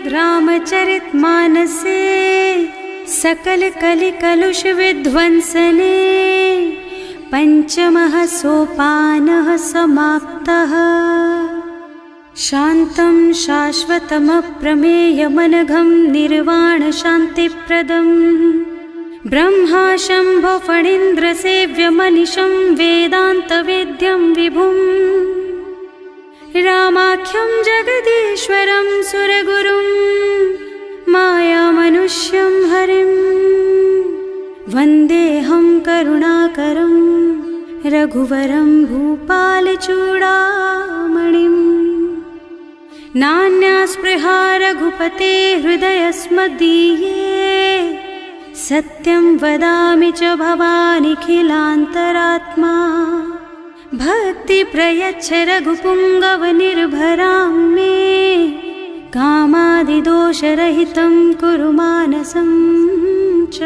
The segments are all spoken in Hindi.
रामचरितमानसे सकल कलि कलुष विध्वंसने पंचमः सोपानः समाप्तः। शान्तं शाश्वतमप्रमेयमनघं निर्वाण शान्तिप्रदम् ब्रह्मा शम्भो फणीन्द्रसेव्यमनिशं वेदान्तवेद्यं विभुम् रामाख्यं जगदीश्वरं सुरगुरुं मायामनुष्यं हरिं वन्देऽहं करुणाकरं रघुवरं भूपालचूडामणिम्। नान्या स्पृहा रघुपते हृदयस्मदीये सत्यं वदामि च भवानिखिलान्तरात्मा। भक्ति प्रयच्छ रघुपुङ्गवनिर्भरां मे कामादिदोषरहितं कुरु मानसं च।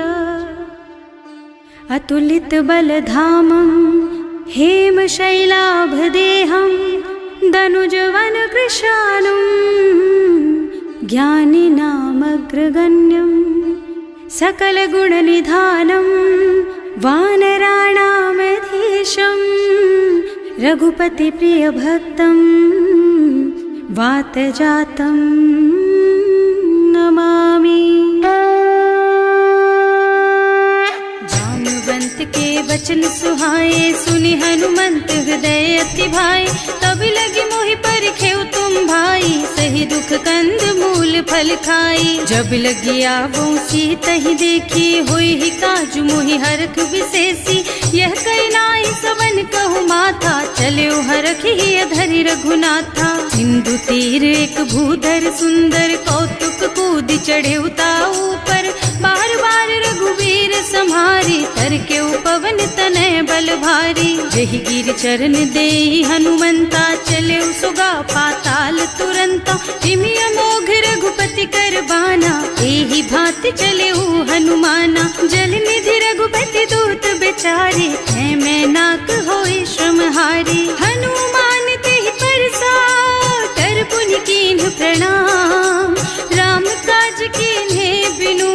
अतुलितबलधामं हेमशैलाभदेहं दनुजवनकृशानुं ज्ञानिनामग्रगण्यं सकलगुणनिधानं वानराणामधीशं रघुपतिप्रियभक्तं वातजातं नमामि। जाम्बवंत के वचन सुहाए सुनि हनुमंत हृदय अति भाए। तब लगी मोहि परिखेउ तुम भाई सही दुख कंद मूल फल खाई। जब लगी आवो सीतहि देखी होई ही काजु मोहि हरख विशेषी। यह कई नाई सवन कहु माथा चले हरखि अधरि रघुनाथा। सिंधु तीर एक भूधर सुंदर कौतुक कूद चढ़े उताऊ पर। बार बार रघुवीर सम्हारी तर के पवन तनय बल भारी। जहि गिर चरण देहि हनुमंता चले सुगा पाताल तुरंता। जिमि अमोघ रघुपति कर बाना एहि भांति चले हनुमाना। जल निधि रघुपति दूत बेचारे है मैं नाक होई श्रमहारी। हनुमान तेहि परसा कर पुनि कीन्ह प्रणाम। राम काज कीन्हे बिनु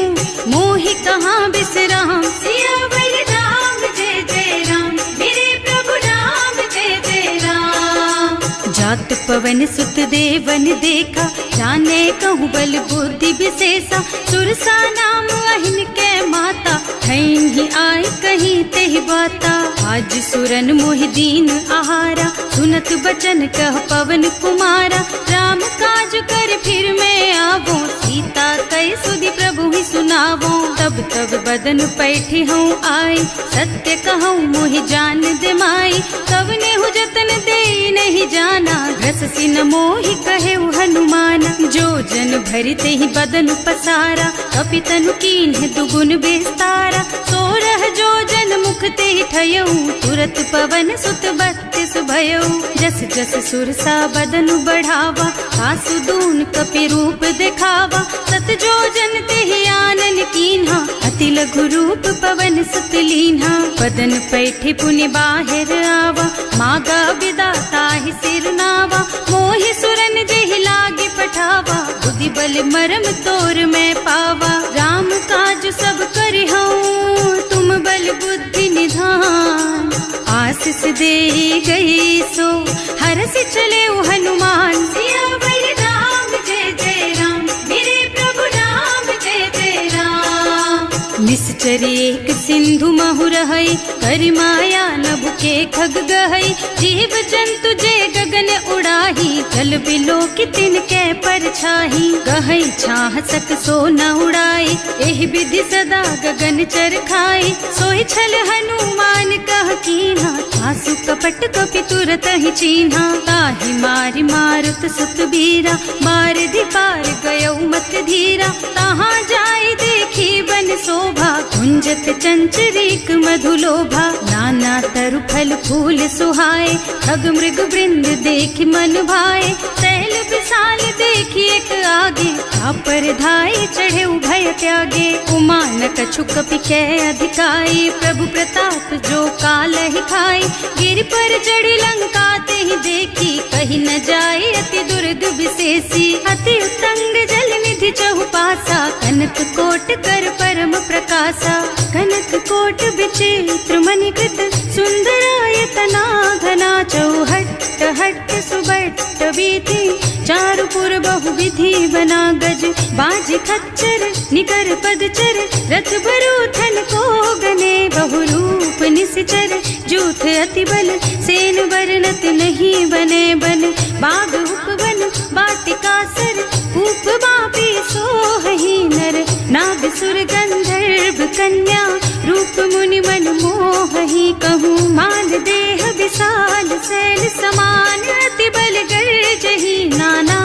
मोहि कहाँ बिसराम। सियावर राम जय जय राम मेरे प्रभु राम जय जय राम। जात पवन सुत देवन देखा जाने कहूँ बल बुद्धि विशेषा। सुरसा नाम अहिन के माता ही आय कहीं तेहि बाता। आज सुरन मोहि दीन आहारा सुनत बचन कह पवन कुमारा। राम काज कर फिर मैं आवो सीता कई सुधि प्रभु ही सुनावो। तब तब बदन पैठी हूँ आई सत्य कहूँ मोहि जान दे माई। तब ने हु जतन दे नहीं जाना घस सिन मोहि कहे हनुमाना। जो जन भरि तेहि बदन पसारा कपितनु कीन्ह दुगुन बेस्तारा। सोरह जो जन मुख तेहि ठयऊ तुरत पवन सुत 32 भयऊ। जस जस सुरसा बदन बढ़ावा आसु दून कपि रूप दिखावा। सत जो जन तेहि आनन कीन्हा अति लघु रूप पवन सुत लीन्हा। बदन पैठे पुनि बाहिर आवा मागा विदाता ही सिर नावा। मोहि सुरन जेहि लागे पठावा बुद्धि बल मरम तोर मैं पावा। राम काज सब करिहऊँ तुम बल बुद्धि निधान। आशीष दे गई सो हरस चले हनुमान। सियावर राम जय जय राम मेरे प्रभु राम जय जय राम। निश्चर एक सिंधु महु रहई करि माया नभु के खग गहई। जीव जंतु जे गगन उड़ाही जल बिलो की तिनके परछाही। गहई छाह सक सो न उड़ाई एहि विधि सदा गगन चर खाई। सोई छल हनुमान कह कीन्हा आसु कपट कपि तुरत ही चीन्हा। ताहि मारि मारुत सुत बीरा बारिधि पार गयौ मत धीरा। तहाँ जाय देखी बन शोभा कुंजत चंचरीक मधुलोभा। नाना तरु फल फूल सुहाए खग मृग वृंद देखि मन भाए। सैल विशाल देखी एक आगे पर धाई चढ़े भय त्यागे। उमान कछु कपि कै अधिकाई प्रभु प्रताप जो काल ही खाई। गिर पर चढ़ी लंका ते ही देखी कहीं न जाए अति दुर्द विशेषी। अति उत्तंग जल निधि नगर चहुपासा, कनक कोट कर परम प्रकाशा। कनक कोट विचित्र मणिकृत, सुंदरायतना घना। चौहट्ट हट्ट सुबट्ट वीथि, चारुपुर बहुविधि बना। गज बाज खच्चर निकर पदचर, रथ बरूथन को गने। बहुरूप निश्चर जूथ अति बल, सेन बरनत नहीं बने। बन बाग उपवन वाटिका सर, कूप बापी सोहहि नर। नाग सुर गंधर्व कन्या, रूप मुनि मन मोहहि। कहूँ माल देह विशाल, शैल समान अति बल गर्जहि। नाना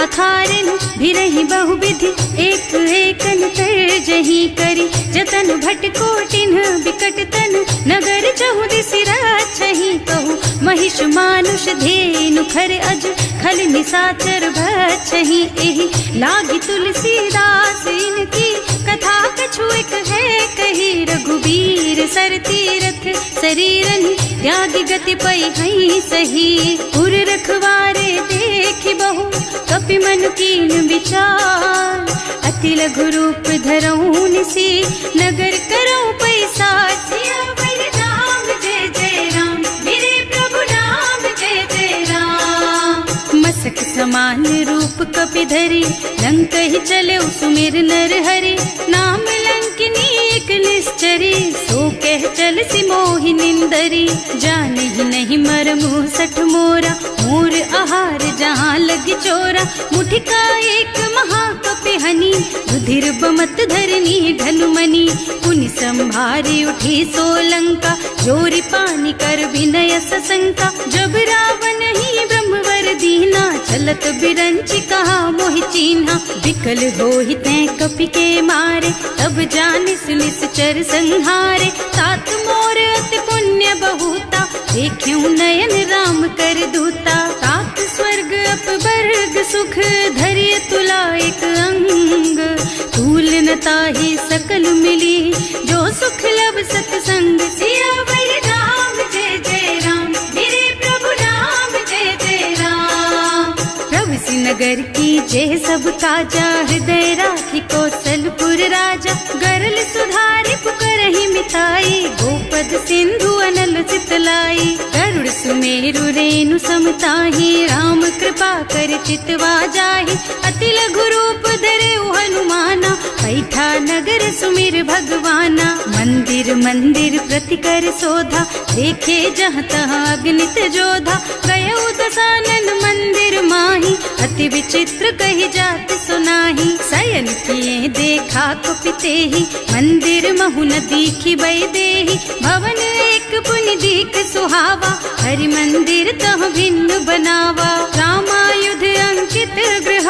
अखारिन भिरहि बहुविधि, एक एकन तर्जहि। करि जतन भट कोटिन बिकट तन, नगर चहुदिसि रक्षहि। कहूँ महिष मानुष धेनु खर अज, खल निशाचर भक्षहि। एहि लागी तुलसीदास इनकी, कथा कछु एक है कही। रघुबीर सर तीरथ शरीरनि, त्यागी गति पै हई सही। उर रखवारे देखि बहु, कपि मनु कीन विचार। अति लघु रूप धरऊँ निसी, नगर करऊँ पैसार। सियावर राम जय जय राम, मेरे प्रभु राम जय जय राम। मसक समान रूप कपि धरि, लंक ही चले सुमिर नर हरि। नाम लंकिनी एक निश्चरी, सो कह चल सी मोहि निंदरी। जाने ही नहीं मरमु सठ मोरा, मोर आहार जहाँ लग चोरा। मुठिका एक महाकपि हनि, रुधिर बमत धरनी ढलुमनि। पुनि संभारी उठी सोलंका, जोरी पानी कर विनय सशंका। जब रावण ही ब्रह्मवर दीना, चलत बिरंचि कहा मोहि चीन्हा। विकल होहि तैं कपि के मारे, तब जानिस निश्चर संहारे। तात मोर अति पुण्य बहुता, देख्यूं नयन राम कर दूता। तात स्वर्ग अपवर्ग सुख, धरिय तुला एक अंग। तूल न ताहि सकल मिली, जो सुख लब सतसंग। सियावर राम जय जय राम, मेरे प्रभु राम जय जय राम। प्रभु सि नगर की जय सब काजा, हृदय राखी कौशलपुर राजा। गरल सुधारि पुकारहि मिताई, गोपद सिंधु अनल चितलाई। गरुड़ सुमेरु रेणु समताहि, राम कृपा कर चितवा जाहि। अति लघु रूप धरे हनुमाना, बैठा नगर सुमिर भगवाना। मंदिर मंदिर प्रति कर शोधा, देखे जहाँ तहाँ अगणित जोधा। गयो दशानन मंदिर माही, अति विचित्र कही जात सुनाही। शयन किए देखा कुपितेहि, मंदिर महु न दीखि बैदेहि। भवन एक पुनि दीख सुहावा, हरि मंदिर तह भिन्न बनावा। रामायुध अंकित गृह,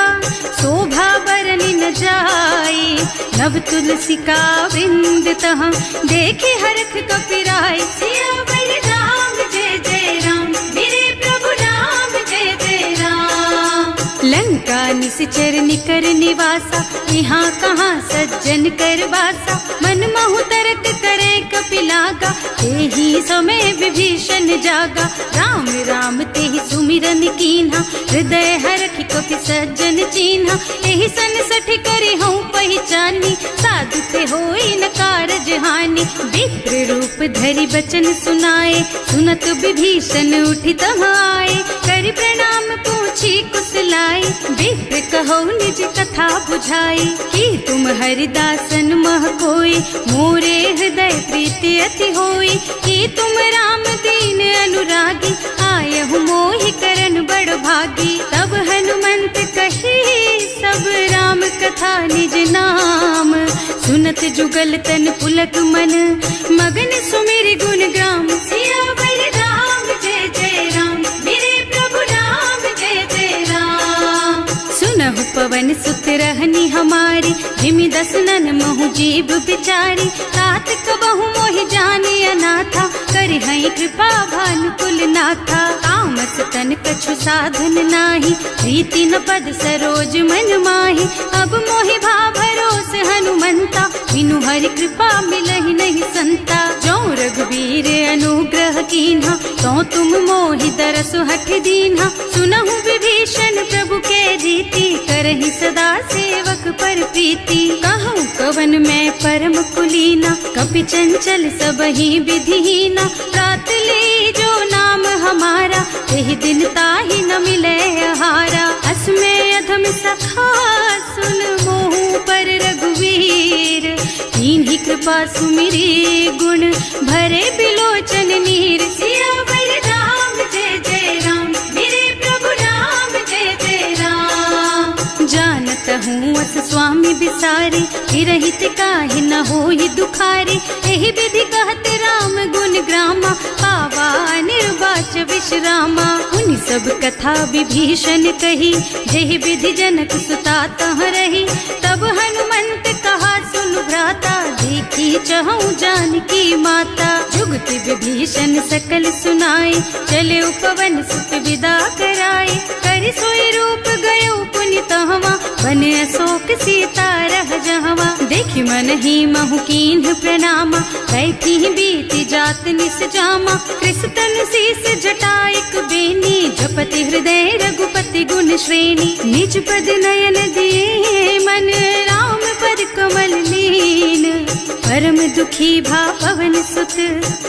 शोभा बरनि न जाई। नव तुलसी का वृंद तह, देखे हरख कपिराई। सियावर राम जय जय राम, मेरे प्रभु राम जय जय राम। लंका निश्चर निकर निवासा, यहाँ कहाँ सज्जन कर वासा। मन महु तरक करे कपिलागा, तेहि समय विभीषण जागा। राम राम तेहि सुमिरन कीन्हा, हृदय हरखि कपि सज्जन चीन्हा। एहि सन सठ करि हऊँ पहिचानी, साधु ते होई न कारज हानि। विप्र रूप धरि बचन सुनाए, सुनत विभीषण उठि तहाँ आए। करि प्रणाम पूछी कुशलाई, विप्र कहो निज कथा बुझाई। कि तुम हरिदासन मह कोई, मोरे हृदय प्रीति अति होई। कि तुम राम दीन अनुरागी, आयहु मोहि करन बड़ भागी। तब हनुमंत कही सब राम कथा निज नाम। सुनत जुगल तन पुलक मन, मगन सुमिर गुण ग्राम। सियावर राम जय जय राम, मेरे प्रभु राम जय जय राम। सुनहु पवन सुत रहनी हमारी, जिमि दसनन महु जीव बिचारी। तात कबहु मोहि जानी अनाथा, करि हई कृपा भानुकुल नाथा। तामस तन कछु साधन नाही, प्रीति न पद सरोज मन माही। अब मोहि भा भरोस हनुमंता, बिनु हरि कृपा मिलहि नहीं संता। जो रघुबीर अनुग्रह कीन्हा, तो तुम मोहि दरसु हठ दीन्हा। सुनहु विभीषण प्रभु के रीति, करहि सदा सेवक पर प्रीति। कहूँ कवन मैं परम कुलीना, कपि चंचल सबहि विधिहीना। रात ले जो नाम हमारा, तेहि दिन ताहि न मिले आहारा। असमय अधम सखा सुन मोहु पर रघुवीर, कीन्ही कृपा सुमिरी गुण भरे बिलोचन नीर। सियावर राम जय जय राम, मेरे प्रभु राम जय जय राम। जानत हूँ अस स्वामी बिसारी, हिरहित काहि न होहि दुखारी। एहि विधि कहत राम गुण ग्रामा, पावा निर्वाच विश्रामा। उनि सब कथा विभीषण कही, जेहि विधि जनक सुता तह रही। तब हनुमंत कहा सुनु भ्राता, देखी चहु जानकी माता। जुगति विभीषण सकल सुनाई, चले उपवन सुत विदा कराई। करि सोई रूप गयो पुनि तहवा, बने अशोक सीता रह जहवा। देखि मन ही महु कीन्ह प्रणामा, कैथी बीति जात निस जामा। कृष्ण शीस जटाइक बेनी, जपति हृदय रघुपति गुण श्रेणी। निज पद नयन दिए मन, राम पद कमल लीन। परम दुखी भा पवन सुत,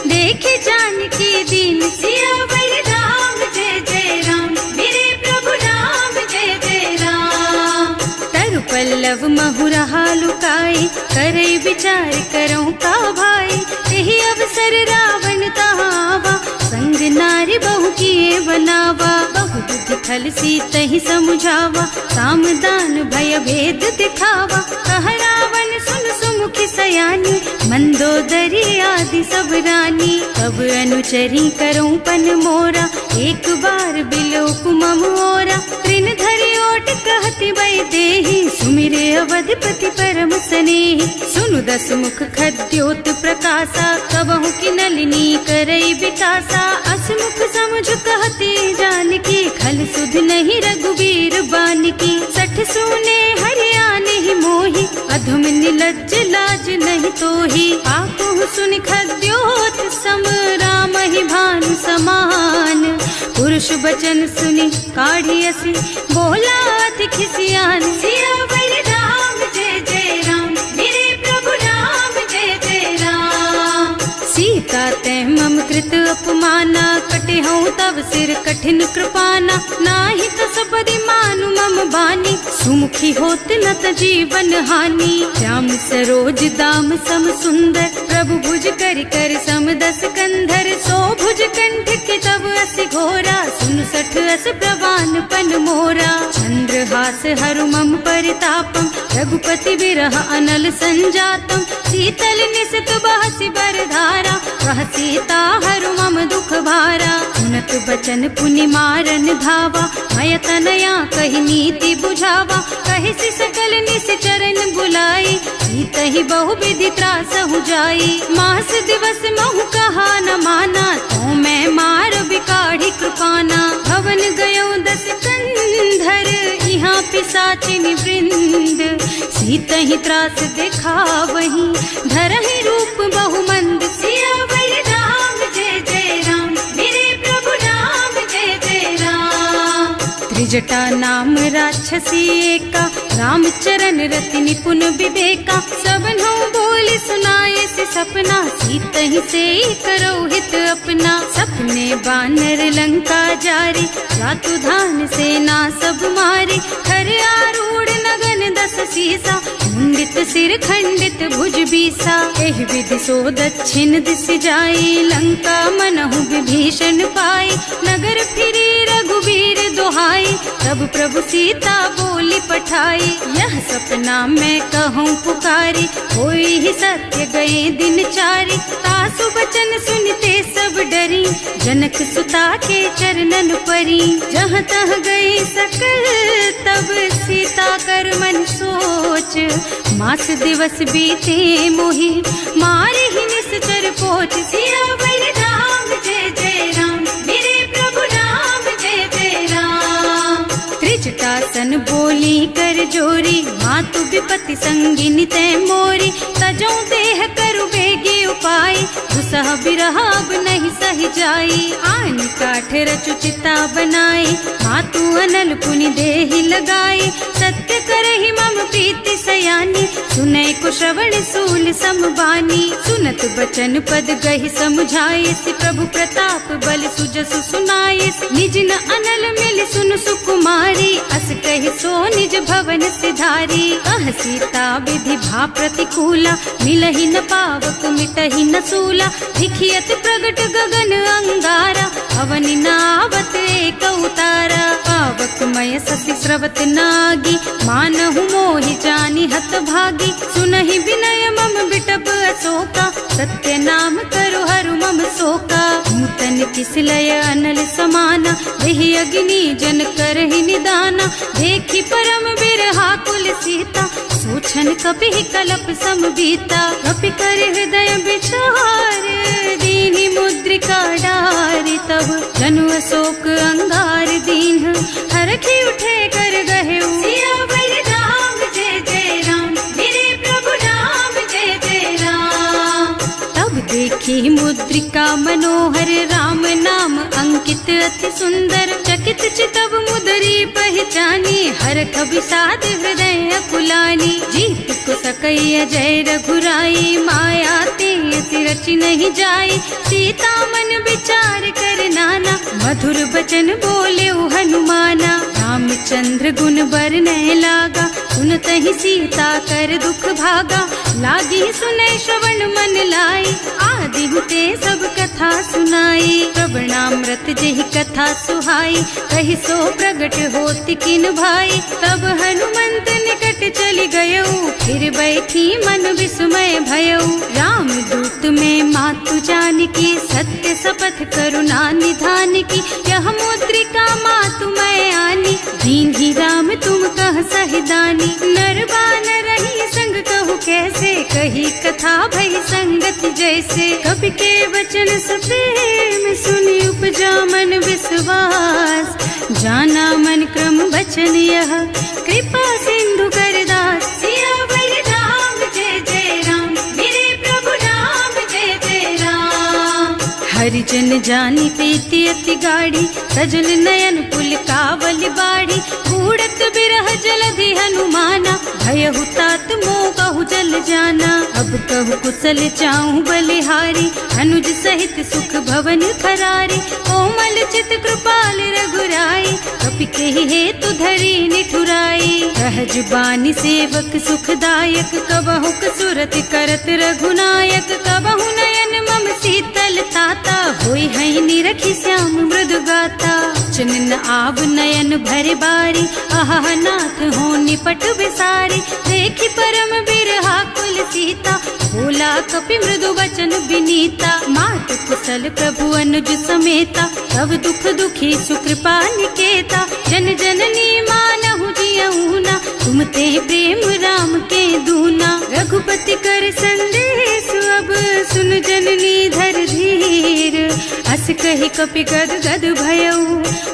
देखे जानकी दीन। सियावर राम जय जय राम, मेरे प्रभु राम जय जय राम। तरु पल्लव महुरहा लुकाई, करई विचार करऊँ का भाई। तेहि अवसर रावण तहावा, संग नारी बहु किए बनावा। बहु बुद्धि खल सीतहि समुझावा, साम दान भय भेद दिखावा। कह रावण सुन सुमुखी सयानी, मंदोदरी आदि सब रानी। तब अनुचरी करऊँ पन मोरा, एक बार बिलोक मम ओरा। तृण धरि ओट कहति वै देहि, सुमिरे अवधपति परम स्नेहि। सुनु दस मुख खद्योत प्रकाशा, कबहु की नलिनी करई विकासा। असमुख समुझ कहती जानकी, खल सुध नहीं रघुवीर बानकी। सठ सूने हरियाणे ही मोहि, अधम निलज्ज लाज नहीं तोहि। आकुह सुनि खद्योत सम, राम ही भानु समान। पुरुष बचन सुनि काढ़ियसि, बोला अति खिसियान। सियावर राम जय जय राम, मेरे प्रभु राम जय जय राम। सीता तै मम कृत अपमाना, कटे हूँ तब सिर कठिन कृपाना। नाही त सबदि मानु मम बानी, सुमुखी होत न त जीवन हानि। श्याम सरोज दाम सम सुंदर, प्रभु भुज कर कर सम दस कंधर। सो भुज कंठ के तब असि घोरा, सुन सठ अस प्रवान पन मोरा। चंद्रहास हरु मम परितापम, रघुपति विरह अनल संजातम। शीतल निसित बहसि बरधारा, कह सीता हरु मम दुख भारा। सुनत बचन पुनि मारन धावा, मय तनया कहि नीति बुझावा। कहि सि सकल निश्चरण बुलाई, सीतहि बहु विधि त्रासहु जाई। मास दिवस महु कहा न माना, तो मैं मार बिकाढ़ी कृपाना। भवन गयो दस कंधर, यहाँ पिशाचिनि वृंद। सीतहि त्रास दिखावहि, धरहि रूप बहु मंद। सियावर राम जय जय राम, मेरे प्रभु राम जय जय राम। त्रिजटा नाम राक्षसी एका, राम चरण रति निपुण विवेका। सबनों बोली सुनाए से सपना, सीतहि से करो हित अपना। सपने बानर लंका जारी, जातु धान सेना सब मारी। खर आरूढ़ नगन दस सीसा, मुंडित सिर खंडित भुज बीसा। एहि विधि सो दक्षिण दिस जाई, लंका मनहु विभीषण पाई। नगर फिरी रघुवीर दोहाई, तब प्रभु सीता बोली पठाई। यह सपना मैं कहूँ पुकारी, होई ही सत्य गए दिन चारी। तासु बचन सुनते सब डरी, जनक सुता के चरणन परी। जहाँ तह गए सकल तब सीता कर मन सोच। मास दिवस बीते मोहि, मारे ही निश्चर पोच। सियावर राम जय जय राम, मेरे प्रभु राम जय जय राम। त्रिजटा सन बोली कर जोरी, मातु विपत्ति संगिनी तै मोरी। तजो देह करु बेगी उपाय, दुसह बिरह अब नहीं सही जाई। आन काठ रचु चिता बनाई, मातु अनल पुनि देहि लगाई। सत्य करहि मम प्रीति सयानी, सुनै को श्रवण सूल समबानी। सुनत बचन पद गहि समुझाई, प्रभु प्रताप बल सुजसु सुनाई। निज न अनल मिल सुन सुकुमारी, अस कहि सो निज भवन सिधारी। कह सीता विधि भा प्रतिकूला, मिलहि न पावक मिटहि न सूला। दिखियत प्रगट गगन अंगारा, अवनि नावत एक उतारा। पावक मय ससि स्रवत नागी, मानहु मोहि जानि हत भागी। सुनहि विनय मम बिटप अशोका, सत्य नाम करु हरु मम शोका। नूतन किसलय अनल समाना, देहि अग्नि जन करहि निदाना। देखि परम बिरहा कुल सीता, सोचन कपि कलप सम बीता। कपि कर हृदय विचार, दीनि मुद्रिका डारि। तब जनु अशोक अंगार दीन, हरखि उठे कर गहे। सियावर राम जय जय राम, मेरे प्रभु राम जय जय राम। तब देखी मुद्रिका मनोहर, राम नाम अंकित अति सुंदर। चकित चितव मुदरी पहचानी, हरख विषाद हृदय अकुलानी। जीत को सकई अजय रघुराई, माया ते रचि नहीं जाई। सीता मन विचार कर नाना, मधुर बचन बोले हनुमाना। रामचंद्र गुण बरनय लागा, सुनत ही सीता कर दुख भागा। लागी सुनै श्रवण मन लाई, आदि हुते सब कथा सुनाई। प्रवणामृत जेहि कथा सुहाई, कहि सो प्रगट होति किन भाई। तब हनुमंत निकट चली गयऊ, फिर बैठी मन विस्मय भयऊ। राम दूत में मातु जानकी, सत्य शपथ करुणा निधान की। यह मुद्रिका मातु मैं आनी, दीन्ही राम तुम कह सहिदानी। नर बानर रही संग कहु कैसे, कही कथा भई संगति जैसे। कवि के वचन सप्रेम सुनि उपजा मन विश्वास। जाना मन क्रम वचन यह, कृपा सिंधु कर दास। सियावर राम जय जय राम, मेरे प्रभु राम जय जय राम। हरिजन जानी प्रीति अति गाढ़ी, सजल नयन पुल कावल बाड़ी। बूढ़त बिरह जलधि हनुमाना, भयहु तात मोह कहु जल जाना। अब कहु कुशल चाहूं बलिहारी, अनुज सहित सुख भवन खरारी। कोमल चित कृपाल रघुराई, कपि केहि हेतु धरी निठुराई। सहज बानी सेवक सुखदायक, कबहु कसुरत करत रघुनायक। कबहु नयन मम शीतल ताता, होई हई निरखि श्याम मृदु गाता। चनन आव नयन भरे बारी, आहा नाथ हो निपट बिसारी। देखि परम बिरहा कुल सीता, बोला कपि मृदु वचन विनीता। मात कुशल प्रभु अनुज समेता, सब दुख दुखी सुकृपा निकेता। जन जननी मानहु जियऊना, तुम ते प्रेम राम के दूना। रघुपति कर संदेश अब सुन जननी धर धीर। अस कहि कपि गद गद भयऊ,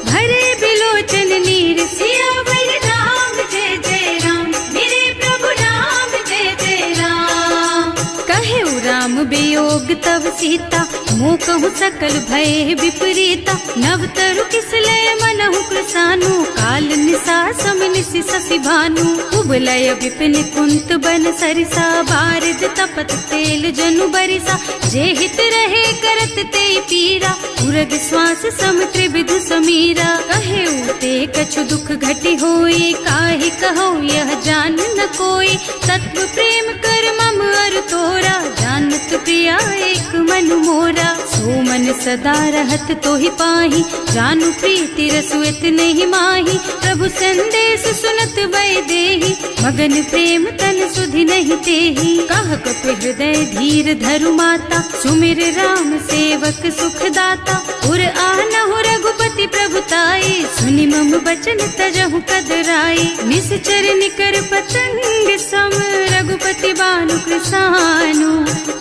भरे बिलोचन नीर। सियावर राम जय जय राम, मेरे प्रभु राम जय जय राम। कहे राम वियोग तव सीता, मोह कहु सकल भय विपरीता। नव तरु किसलय मनहु कृसानु, काल निसा सम निसि शशि भानु। उबलय विपिन कुंत बन सरिसा, बारिद तपत तेल जनु बरिसा। जे हित रहे करत ते पीरा, उरग श्वास सम त्रिविध समीरा। कहे ते कछु दुख घटि होई, काहि कहो यह जान न कोई। तत्व प्रेम कर मम अर तोरा, जानत प्रिया एक मन मोरा। सो मन सदा रहत तोहि पाही, जानु प्रीति रसु इतने ही माही। प्रभु संदेश सुनत वै देहि, मगन प्रेम तन सुधि नहीं तेहि। कह कपि हृदय धीर धरु माता, सुमिर राम सेवक सुखदाता। उर आनहु रघुपति प्रभुताई, सुनि मम बचन तजहु कदराई। निश्चर निकर पतंग सम, रघुपति बानु कृसानु।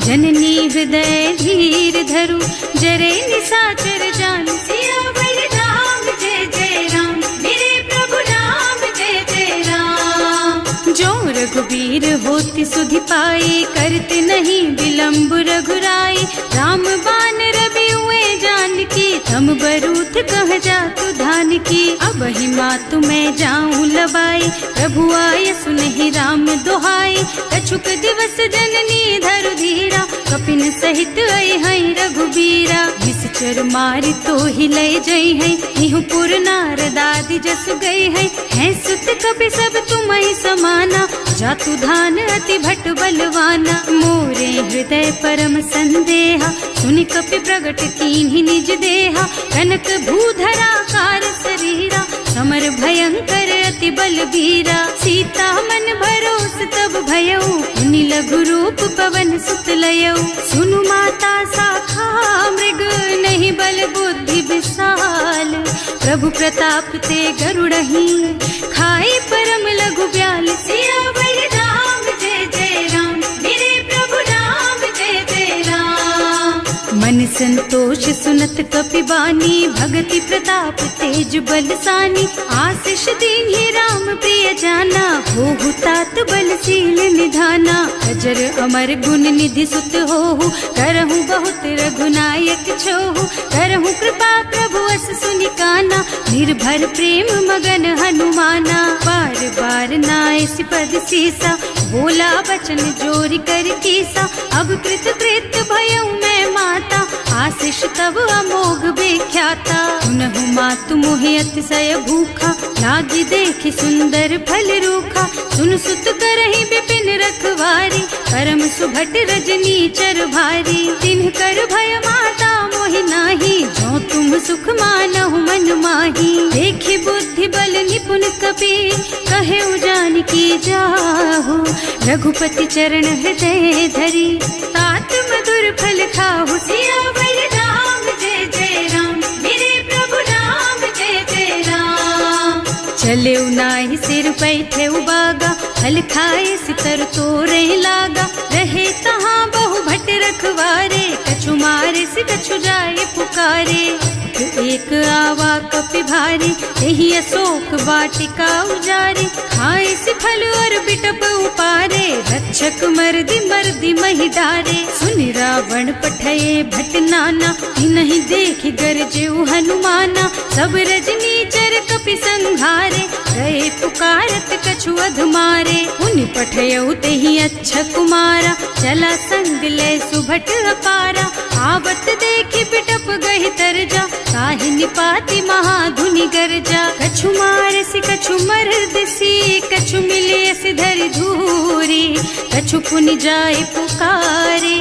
जननी हृदय धीर धरु, जरे निशाचर जानु। सियावर राम जय जय राम, मेरे प्रभु राम जय वीर होती सुधि पाई, करते नहीं विलम्ब रघुराई। राम बान रवि हुए जानकी, थम बरूथ कह जातु धान की। अब ही मातु मैं जाऊं लबाई, प्रभु आय सुनहि राम दोहाई। कछुक दिवस जननी धरु धीरा, कपिन सहित आई है रघुबीरा। निश्चर मारी तो ही लय जई है, निहुपुर नारदादि जस गई है सुत कपि सब तुम्हि समाना। जातु धान अति भट बलवाना, मोरे हृदय परम संदेहा। सुनि कपि प्रगट कीन्हि निज देहा, कनक भूधरा कार शरीरा। समर भयंकर अति बलबीरा, सीता मन भरोस तब भयउ। मुनि लघु रूप पवन सुत लयउ, सुनु माता शाखा मृग नहीं बल बुद्धि विशाल। प्रभु प्रताप ते गरुड़हि, खाई परम लघु ब्याल। सियावर राम जय जय राम, मेरे प्रभु राम जय जय राम। मन संतोष सुनत कपि बानी, भगति प्रताप तेज बलसानी। आशीष दीन्हि राम प्रिय जाना, होहु तात बलशील निधाना। अजर अमर गुण निधि सुत होहु, करहु बहुत रघुनायक छोहु। करहु कृपा प्रभु अस सुनि काना, निर्भर प्रेम मगन हनुमाना। बार बार नाइस पद सीसा, बोला बचन जोरि कर कीसा। अब कृत कृत भयउ मैं माता, आशीष तब अमोघ विख्याता। सुनहु मातु मोहि अतिशय भूखा, लागी देखि सुंदर फल रूखा। सुन सुत करहि विपिन रखवारी, परम सुभट रजनी चर भारी। तिन्ह कर भय माता मोहि नाही, जो तुम सुख मानहु मन माही। देखि बुद्धि बल निपुण कपि, कहे जानकी जाहु। रघुपति चरण हृदय धरी, तात मधुर फल खाहु। सियावर राम जय जय राम, मेरे प्रभु राम जय जय राम। चले नाहि सिर बैठे बागा, फल खाए सितर तोरे लागा। रहे तहाँ बहु भट रखवारे, कछु मारे से कछु जाए पुकारे। एक आवा कपि भारी, यही अशोक वाटिका उजारी। खाए से फल और बिटप उपारे, रक्षक मर्दी मर्दी महि डारे। सुनि रावण पठये भट नाना, नहीं देखि गरजे हनुमाना। सब रजनी चर कपि संघारे, गए पुकारत कछु अधमारे। उनि पठयउ तेहि अच्छा कुमारा, चला संग ले सुभट अपारा। आवत देखि बिटप गहि तरजा, काहि निपाति महाधुनि गरजा। कछु मारसि कछु मरदसी, कछु मिले से धरि धूरी। कछु पुनि जाए पुकारे,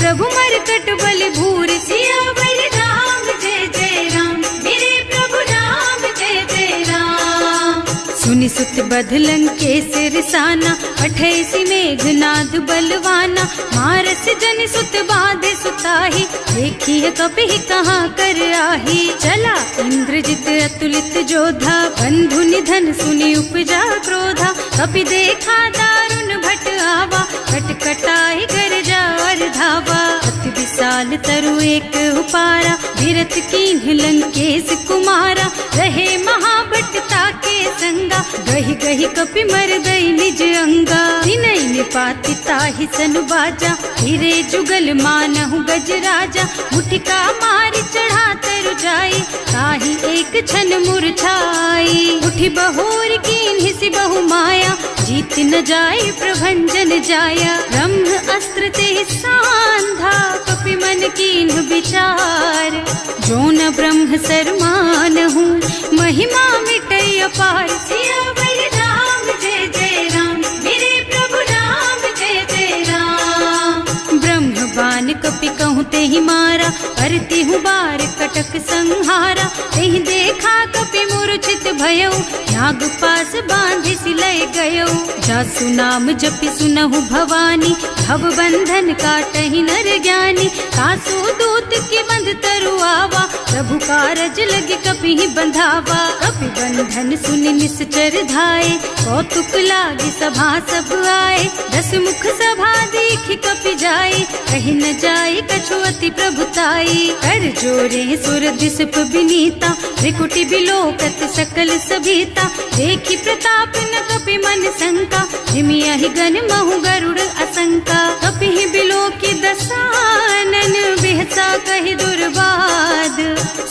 प्रभु मरकट बल भूरि। सियावर राम जय जय राम, मेरे प्रभु राम जय जय राम। सुनि सुत बधलन के सिरसाना, अठैसी मेघनाद बलवाना। मारस जन सुत बाधे सुताही, देखी है कपि कहाँ कर आही। चला इंद्रजित अतुलित जोधा, बंधु निधन सुनि उपजा क्रोधा। कपि देखा दारुण भट आवा, कटकटाई गरजा और धावा। अति विशाल तरु एक उपारा, विरत कीन्ह लंकेश कुमारा। रहे महाभट ताके संगा, गहि गहि कपि मर गई निज अंगा। तिनहि निपाति ताहि सन बाजा, फिरे जुगल मानहु गज राजा। मुठिका मारि चढ़ा तरु जाई, ताहि एक छन मुरझाई। उठि बहोर कीन्हि सि बहु माया, जीत न जाय प्रभंजन जाया। ब्रह्म अस्त्र ते सांधा, कपि मन कीन्ह विचार। जो न ब्रह्म सरमानहु, महिमा मिटै अपार। सियावर राम जय जय राम, मेरे प्रभु राम जय जय राम। ब्रह्म बान कपि कहूँ तेहि मारा, करती हूँ बार कटक संहारा। तेहि देखा कपि मूर्छित भयउ, नाग पास बांधि सिलय गयउ। जासु नाम जपि सुनहु भवानी, भव बंधन काटहि नर ज्ञानी। कासु दूत की बंध तरु आवा, प्रभु कारज लगे कपि बंधावा। कपि बंधन सुनि निश्चर धाये, कौतुक लागी सभा सब आए। दस मुख सभा देखि कपि जाए, कहि न जाए कछु अति प्रभुताई। कर जोरे सुर दिसप बिनीता, त्रिकुटी बिलोकत सकल सभीता। लंका, देखी प्रताप न कपि मन शंका, हिमिया ही गन महु गरुड़ असंका, कपि ही बिलो की दसानन, बिहसा कहि दुर्बाद,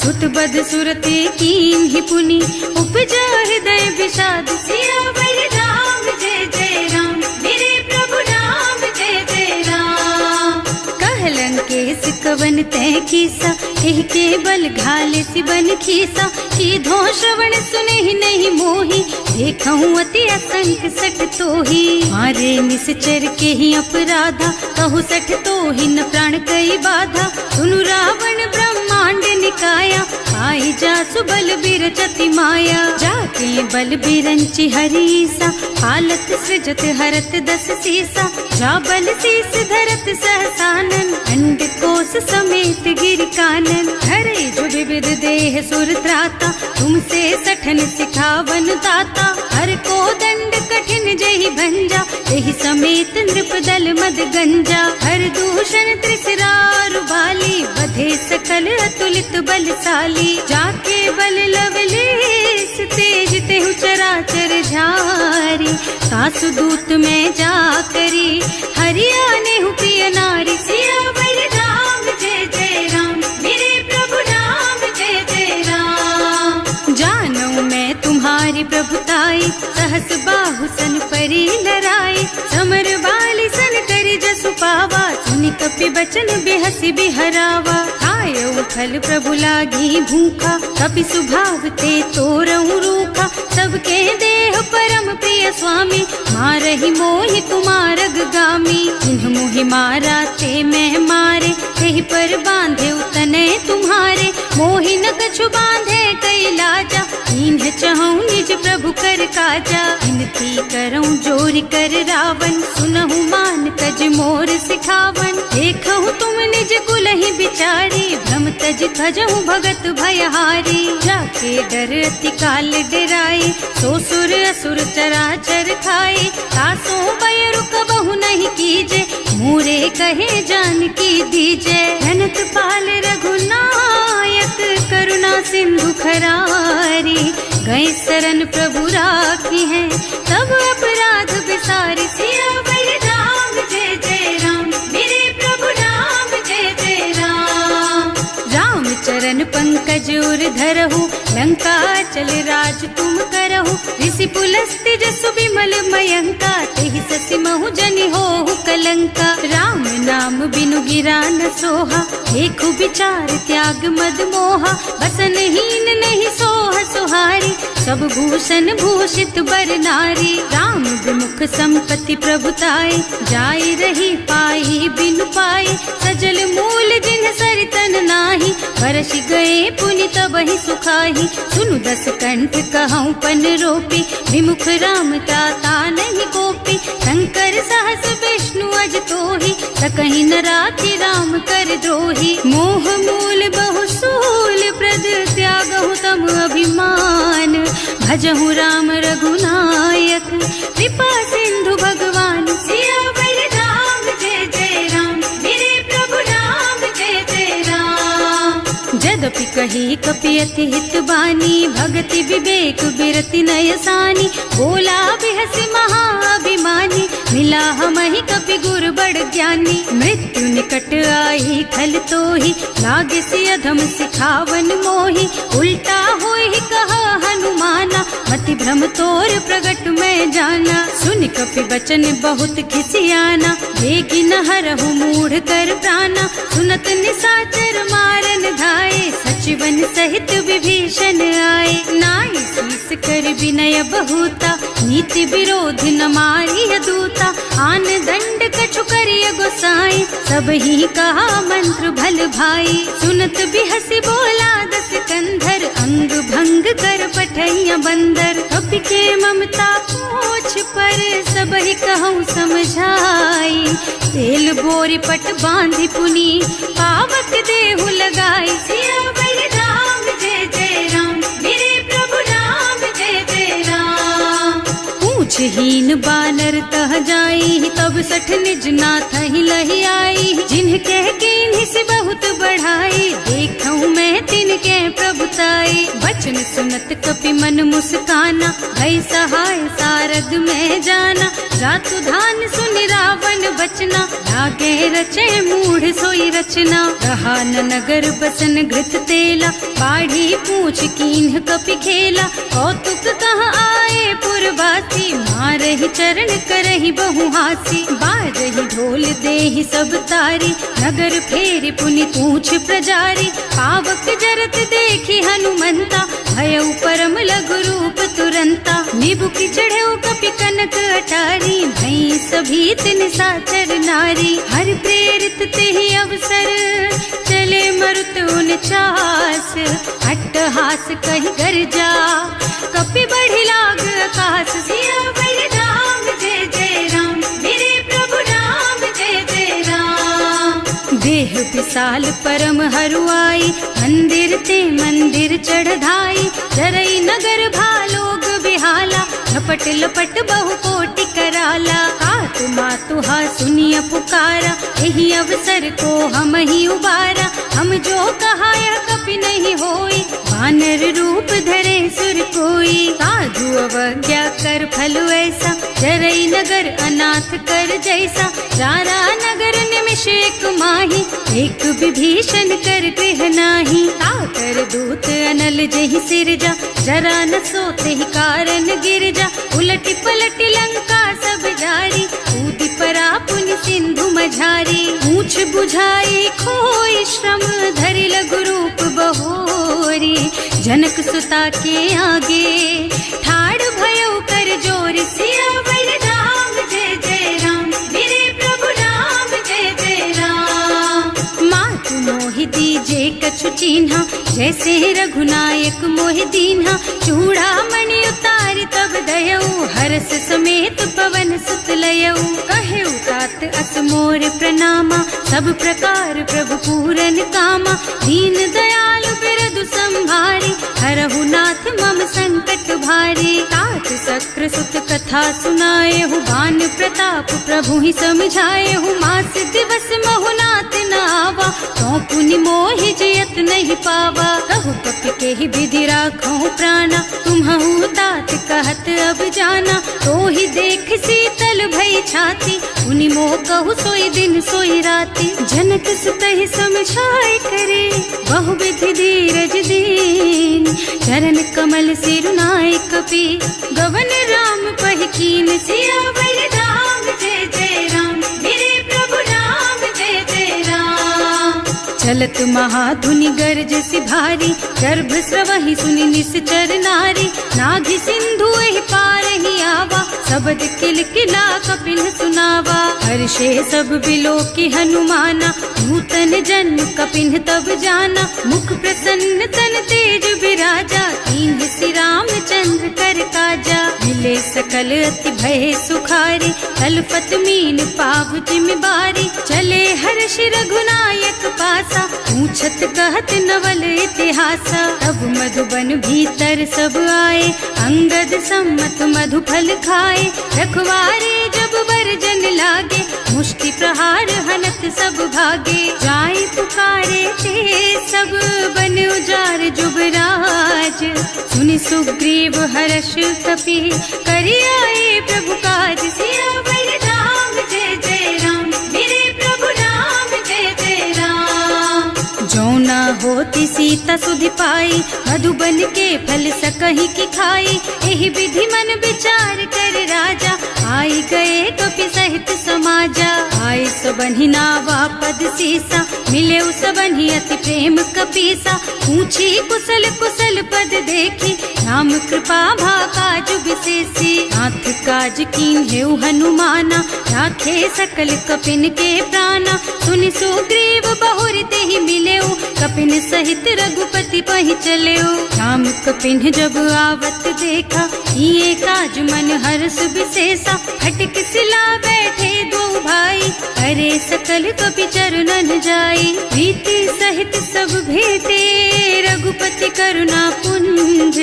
सुत बद सुरते कीन ही पुनि, उपजा हृदय विषाद, सियावर राम जय जय राम, मेरे प्रभु राम जय जय राम। कहलन के सिकवन तय कीसा, एह के बल घाले सिबन खीसा, की धो श्रवण सुने ही नहीं मोही, देखऊं अति असंख सठ तोही, मारे निश्चर के ही अपराधा, कहु सठ तोही न प्राण कई बाधा, सुनु रावण ब्रह्मांड निकाया, आई जा सुबल बिरचति माया, जाके बल बिरंचि हरीसा, हालत सृजत हरत दस सीसा, जा बल शीस धरत सहसानन, अंड कोस समेत गिर कानन, धरे जो विविध देह सुर त्राता, तुमसे सठन सिखावन ताता, हर को दंड कठिन जहि भंजा, यही समेत नृपदल मद गंजा, हर दूषण त्रिसरारु बाली, बधे सकल अतुलित बलशाली, जाके बल लवलेस तेज तेहु चराचर झारी, सासु दूत में जा करी, हरिया नेहु प्रिय नारी, सियावर राम जय जय राम, मेरे प्रभु राम जय जय राम। जानू मैं तुम्हारी प्रभुताई, सहस बाहु सन परी लराई, समर बाली सन करी जसु पावा, सुनि कपि बचन बेहसी बिहरावा, आयो फल प्रभु लागी भूखा, कपि सुभाव ते तोरऊ रूखा, सबके देह परम प्रिय स्वामी, मारहि मोहि कुमारग गामी, जिन्ह मोहि मारा ते मैं मारे, तेहि पर बांधे उतने तुम्हारे, मोहि न कछु बांधे कई लाजा, इन्ह चहूँ निज प्रभु कर काजा, इनती करऊँ जोरि कर रावण, सुनहु मान तज मोर सिखावन, देखहु तुम निज कुल ही बिचारी, भ्रम तज भजहु भगत भयहारी, जाके डर अति काल डराई, सो सुर असुर चराचर खाए, तासो भय रुक बहु नहीं कीजे, मोरे कहे जान की दीजे, धनत पाल रघुनायक, करुणा सिंधु खरारी, गए शरण प्रभु राखी हैं, तब अपराध बिसारी, सियावर राम जय जय राम, मेरे प्रभु राम जय जय राम। राम चरण पंकज उर धरहु, लंका चल राज तुम करहु, ऋषि पुलस्त्य जसु विमल मयंका, तेहि ससि महु जनि होहु कलंका, राम नाम बिनु गिरा न सोहा, देखु विचार त्याग मद मोहा, बसन हीन नहीं सोह सुहारी, सब भूषण भूषित बर नारी, राम विमुख संपत्ति प्रभुताई, जाई रही पाई बिनु पाई, सजल मूल जिन सरितन नाही, बरस गए पुनि तबहि सुखाही, सुनु दस कंठ कहऊँ पन रोपी, विमुख राम ताता नहीं कोपी, शंकर सहस विष्णु अज तोहि, सकहि न राखि राम कर द्रोही, मोह मूल बहु सूल प्रद, त्यागहु तम अभिमान, भजहु राम रघुनायक, कृपा सिंधु भगवान, सियावर राम जय जय राम, मेरे प्रभु राम जय जय राम। जदपि कही कपि अति हित बानी, भगति विवेक बिरति नयसानी, बोला बिहसि महाअभिमानी, मिला हमहि कपि गुर बड़ ज्ञानी, मृत्यु निकट आई खल तोहि, लागे सि अधम सिखावन मोहि, उल्टा होहि कहा हनुमाना, मति भ्रम तोर प्रगट में जाना, सुनि कपि बचन बहुत खिसियाना, देगी न हरहु मूढ़ कर प्राणा, सुनत निशाचर मारन धाये, सचिवन सहित विभीषण आए, नाई शीस कर विनय बहुता, नीति विरोध न मारिय दूता, आन दंड कछु करिय गोसाई, सब ही कहा मंत्र भल भाई, सुनत बिहसि बोला दस कंधर, अंग भंग कर पठैया बंदर, कपि के ममता पूछ पर, सब ही कहूँ समझाई, तेल बोरी पट बांधि पुनी, पावक देहु लगाई, सियावर राम जय जय राम, मेरे प्रभु राम जय जय राम। पूछहीन बानर तह जाई, तब सठ निज नाथ ही लही आई, जिन्ह कह कीन्हि से बहुत बढ़ाई, देखऊँ मैं तिनके प्रभुताई, बच बचन सुनत कपि मन मुस्काना, भई सहाय सारद में जाना। जातु धान सुनि रावण बचना, लागे रचे मूढ़ सोई रचना। रहा न नगर बसन घृत तेला, बाढ़ी पूछ कीन्ह कपि खेला। कौतुक कहाँ आए पुरवासी, मारहि चरण करहि बहु हासी। बाजहि ढोल देहि सब तारी, नगर फेरि पुनि पूछ प्रजारी। पावक जरत देखि हनुमंता, भयउ परम लघु रूप तुरंता। निबुकि चढ़ेउ कपि कनक अटारी, भई सभीत निशाचर नारी। हर प्रेरित तेहि अवसर, चले मरुत उनचास। अट्टहास कहि गर्जा, कपि बढ़ि लाग आकाश। सियावर राम जय जय राम, मेरे प्रभु राम जय जय राम। देह विशाल परम हरुआई, मंदिर ते मंदिर चढ़धाई। जरई नगर भालोग बिहाला, झपट लपट बहु कोटि कराला। आतु मातुहा सुनिय पुकारा, यही अवसर को हम ही उबारा। हम जो कहाय कपि नहीं होई, वानर रूप धरे सुर कोई। साधु अवज्ञा कर फल ऐसा, जरई नगर अनाथ कर जैसा। जारा नगर निमिष एक माही, एक विभीषण कर गृह नाही। ताकर दूत अनल जहि सिरजा, जरा न सोते ही कारण गिरजा। उलटि पलटि लंका सब जारी, कूदि परा पुनि सिंधु मझारी। पूछ बुझाई खोई श्रम, धरि लघु रूप बहोरी। जनक सुता के आगे, ठाड़ भयउ कर जोरी। सियावर राम जय जय राम, मेरे प्रभु राम जय जय राम। मातु मोहि दीजे कछु चिन्हा, जैसे रघुनायक मोहि दीन्हा। चूड़ा मणि उतारि तब दयऊ, हरस समेत पवन सुत लयऊ। कहेउ तात अस मोर प्रणामा, सब प्रकार प्रभु पूरन कामा। दीन दयालु बिरदु संभारी, हरहु नाथ मम संकट भारी। तात सक्र सुत कथा सुनाएहु, बान प्रताप प्रभु ही समझाएहु। मास दिवस महु नाथ न आवा, तो पुनि मोहि जियत नहीं पावा। कहु कपि केहि विधि राखहु प्राणा, तुम्हु तात कहत अब जाना। तो ही देख शीतल भई छाती, उनि मोह कहु सोई दिन सोई राती। जनक सुतहि समझाए करे, बहु विधि धीरज दीन। चरण कमल सिरुनाए कपि, गवन राम पहि कीन। सियावर राम जय जय राम, मेरे प्रभु राम जय जय राम। चलत महाधुनि गर्ज सिभारी, गर्भ स्रवहि सुनि निश्चर नारी। नाभि सिंधु एहि पार ही आवा, सबद किलकिला कपिन सुनावा। हर्षे सब बिलोकि हनुमाना, नूतन जन्म कपिन तब जाना। मुख प्रसन्न तन तेज विराजा, कीन्ह श्री रामचंद्र कर काजा। मिले सकल अति भय सुखारी, तलपत मीन पाव जिम्मेवारी। चले हर्ष रघुनायक पासा, पूछत कहत नवल इतिहासा। तब मधुबन भीतर सब आए, अंगद सम्मत मधु फल खाए। रखवारे जब बरजन लागे, मुष्टि प्रहार हनत सब भागे। जाय पुकारे ते सब बन उजार जुबराज। सुनि सुग्रीव हर्ष कपि, करि आए प्रभु काज। सियावर राम जय जय राम, मेरे प्रभु राम जय जय राम। जौना होती सीता सुधि पाई, मधुबन के फल सकहि की खाई। एहि विधि मन विचार कर राजा, आई गए कपि सहित समाजा। आए सबन्हि नावा पद सीसा, मिले सबन्हि अति प्रेम कपीसा। पूछी कुशल कुशल पद देखी, राम कृपा भा काज विशेषी। नाथ काज कीन्हेउ हनुमाना, राखे सकल कपिन के प्राणा। सुनि सुग्रीव बहुरि तेहि मिलेउ, कपिन सहित रघुपति पहि चलेउ। राम कपिन जब आवत देखा, ये काज मन हर्ष विशेषा। हटक सिला बैठे दो भाई, अरे सकल कपि चरणन जाई। प्रीति सहित सब भेटे, रघुपति करुणा पुंज।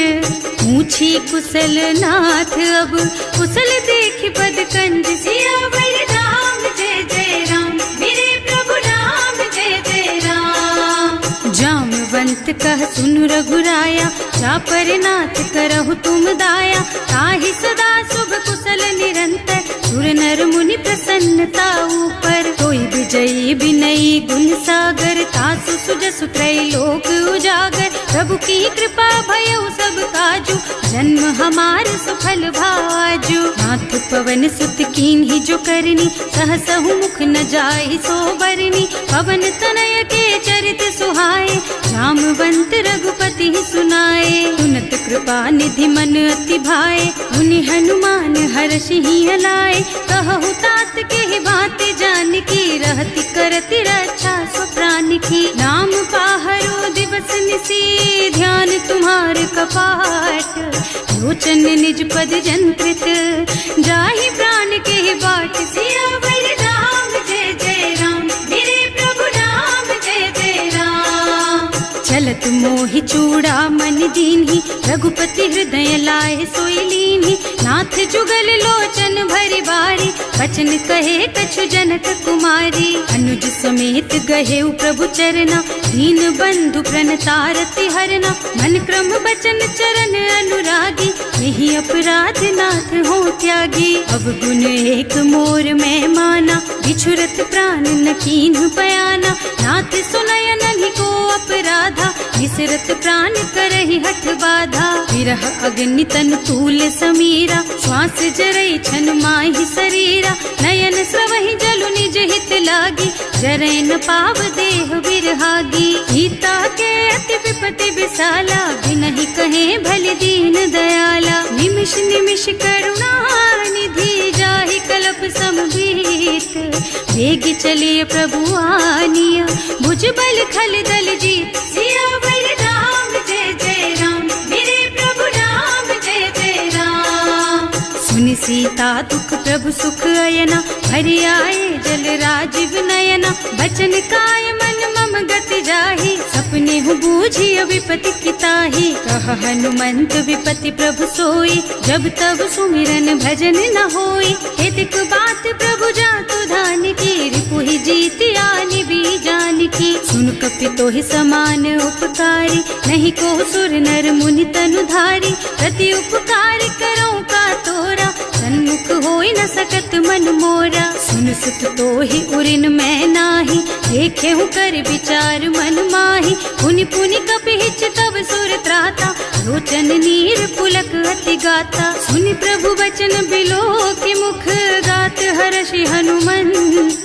पूछी कुशल नाथ अब, कुशल देखि पद कंज। सियावर राम जय जय राम, मेरे प्रभु राम जय जय राम। जामवंत कह सुनु रघुराया, जा पर नाथ करहु तुम दाया। ताहि सदा शुभ कुशल निरंतर, सुर नर मुनि प्रसन्नता ऊपर। कोई विजयी विनयी गुण सागर, तासु सुजसु त्रैलोक उजागर। प्रभु की कृपा भयउ सब काजू, जन्म हमार सुफल भाजू। नाथ पवन सुत कीन्ही जो करनी, सहसहु मुख न जाहि सो बरनी। पवन तनय के चरित सुहाए, जामवंत रघुपति सुनाए। सुनत कृपा निधि मन अति भाए, मुनि हनुमान हर्षि लाए। कहु तात के बात जानकी, रहति करति रक्षा सो प्राण की। नाम पाहरो दिवस निसी, ध्यान तुम्हार कपाट। लोचन निज पद जंत्रित, जाहि प्राण के बाट। सियावर राम जय जय राम, मेरे प्रभु राम जय जय राम। चलत मोहि चूड़ा मन दीन्ही, रघुपति हृदय लाए सोई लीन्ही। नाथ जुगल लोचन भरि बारी, बचन कहे कछु जनक कुमारी। अनुज समेत गहे प्रभु चरना, दीन बंधु प्रणतारति हरना। मन क्रम बचन चरण अनुरागी, यही अपराध नाथ हो त्यागी। अब गुण एक मोर मैं माना, बिछुरत प्राण न कीन्ह बयाना। नाथ सुनय नन्हि को अपराधा, विसरत प्राण करहि हठ बाधा। विरह अग्नि तन तूल समीरा, श्वास जरई छन माहि शरीरा। नयन स्रवहि जलु निज हित लागी, जरै न पाव देह बिरहागी। सीता के अति विपति विसाला, बिनहि कहे भले दीन दयाला। निमिष निमिष करुणा निधि, जाहि कल्प समभीत। वेग चलिए प्रभु आनिया, भुज बल खल दल जीत। सियावर राम जय जय राम, मेरे प्रभु राम जय जय राम। सुनि सीता दुख प्रभु सुख अयना, हरि आए जल राजीव नयना। बचन काय मन मम गति जाहि, सपने हूँ बूझिय विपति किताहि। कह हनुमंत विपति प्रभु सोई, जब तब सुमिरन भजन न होई। हेतिक बात प्रभु जातु धान की, रिपुहि जीति आनि भी जानकी। सुन कपि तोहि समान उपकारी, नहीं को सुर नर मुनि तनुधारी। प्रति उपकार करो का तोरा, सन्मुख होई न सकत मन मोरा। सुन सुत तोहि उरिन मैं नाही, देखे हूँ कर विचार मन माही। पुनि पुनि कपिहिच तब सुर त्राता, लोचन नीर पुलक अति गाता। सुनि प्रभु बचन बिलो की मुख, गात हर्षि हनुमंत।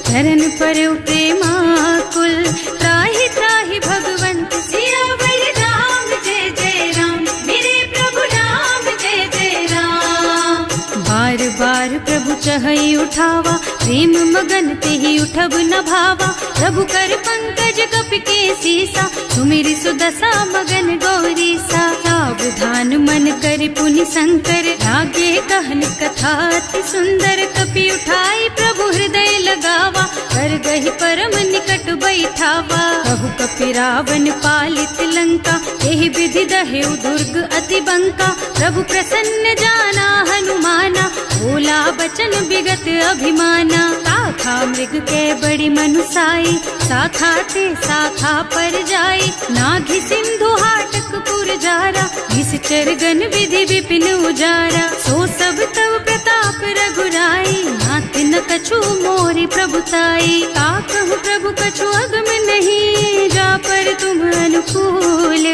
चरण पर प्रेमाकुल, त्राहि त्राहि भगवंत। सियावर राम जय जय राम, मेरे प्रभु राम जय जय राम। बार बार प्रभु चहई उठावा, प्रेम मगन तेहि उठब न भावा। प्रभु कर पंकज कपि के सीसा, सुमिरि सुदशा मगन गौरीसा। सावधान मन कर पुनि शंकर, लागे कहन कथा अति सुंदर। कपि उठाई प्रभु हृदय लगावा, कर गहि परम निकट बैठावा। कहु कपि रावण पालित लंका, एहि विधि दहेउ दुर्ग अति बंका। प्रभु प्रसन्न जाना हनुमाना, बोला बचन विगत अभिमाना। शाखा मृग के बड़ी मनुसाई, शाखा ते शाखा पर जाई। नाघि सिंधु हाटक पुर जारा, निश्चर गण विधि विपिन उजारा। सो सब तव प्रताप रघुराई, नाथ न कछु मोरि प्रभुताई। का कहु प्रभु कछु अगम नहीं, जा पर तुम अनुकूल।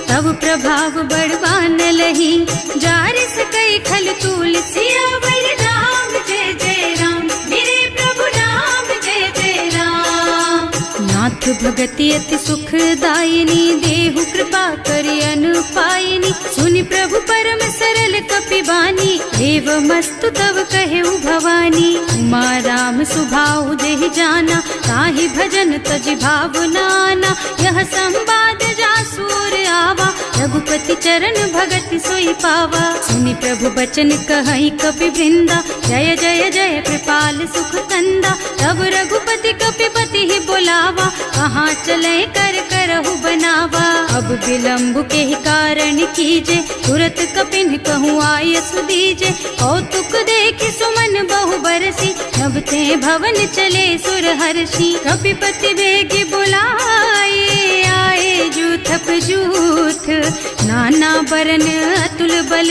तब प्रभाव बड़वान लही, जारिस कई खल तूल। सियावर राम जय जय राम, मेरे प्रभु राम जय जय राम। नाथ भगति अति सुखदायिनी, देहु कृपा करि अनुपायिनी। सुनि प्रभु परम सरल कपि बानी, देव मस्तु तव कहेउ भवानी। उमा राम सुभाउ देहि जाना, ताहि भजन तजि भावनाना। यह संवाद जासुर आवा, रघुपति चरण भगति सोई पावा। सुनि प्रभु बचन कहई कपि वृंदा, जय जय जय कृपाल सुख कंदा। तब रघुपति कपिपति ही बोलावा, कहाँ चले कर करहु बनावा। अब विलम्ब के ही कारण कीजे, तुरत कपिन कहूँ आय सुदीजे। कौतुक देखि सुमन बहु बरसी, नभ ते भवन चले सुर हर्षि। कपिपति बेग बुलाए, आए जूथप जूथ, नाना बरन अतुल बल,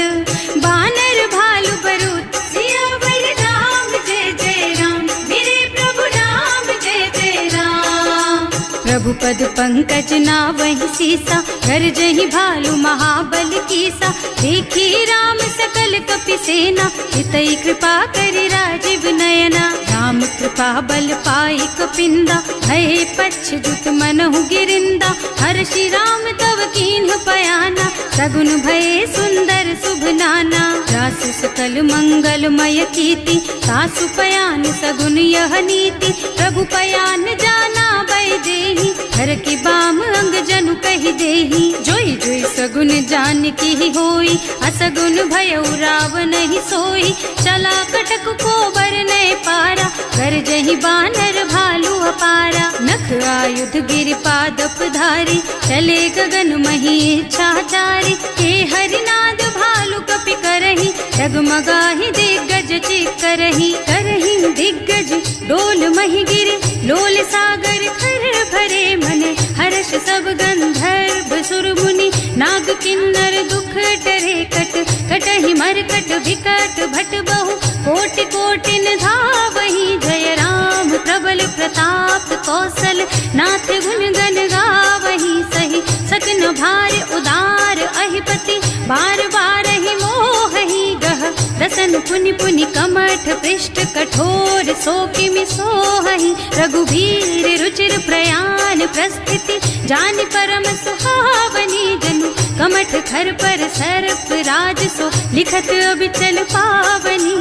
बानर भालु बरूथ। सियावर राम जय जय राम, मेरे प्रभु राम जय जय राम। प्रभु पद पंकज नावहि सीसा, गरजहि भालु महाबल कीसा। देखी राम सकल कपि सेना, हितै कृपा करि राजीव नयना। राम कृपा बल पाई कपिंदा, भये पच्छ जुत मनहु गिरिंदा। हर्षि राम तव कीन्ह पयाना, सगुन भये सुंदर शुभ नाना। रासु सकल मंगलमय कीर्ति, सासु पयान सगुन यह नीति। प्रभु पयान जाना बैदेही, हर की बाम अंग जनु कहि देही। जोई जोई सगुन जानकी होई, असगुन भयउ रावण ही सोई। चला कटक को बरनय पारा, कर जहि बानर भालु अपारा। नख आयुध गिर पादप धारी, चले गगन मही इच्छाचारी। के हरिनाद भालु कपि करही, डगमगाहि दिग्गज चिक्करही। करही दिग्गज डोल मही गिर, लोल सागर खर भरे मन। हर्ष सब गंधर्व सुर मुनि, नाग किन्नर दुख टरे कट। कटहि मरकट विकट भट बहु, कोटि कोटिन धावहि। जय राम प्रबल प्रताप कौशल, नाथ गुण गण गावहि। सही सकन भार उदार अहिपति, बार बार ही मोहहि गह। रसन पुनि पुनि कमठ पृष्ठ, कठोर सोकिमि सोहहि। रघुवीर रुचिर प्रयाण प्रस्थिति, जानि परम सुहावनी। जनु कमठ खर पर सर्प राज सो, लिखत अबिचल पावनी।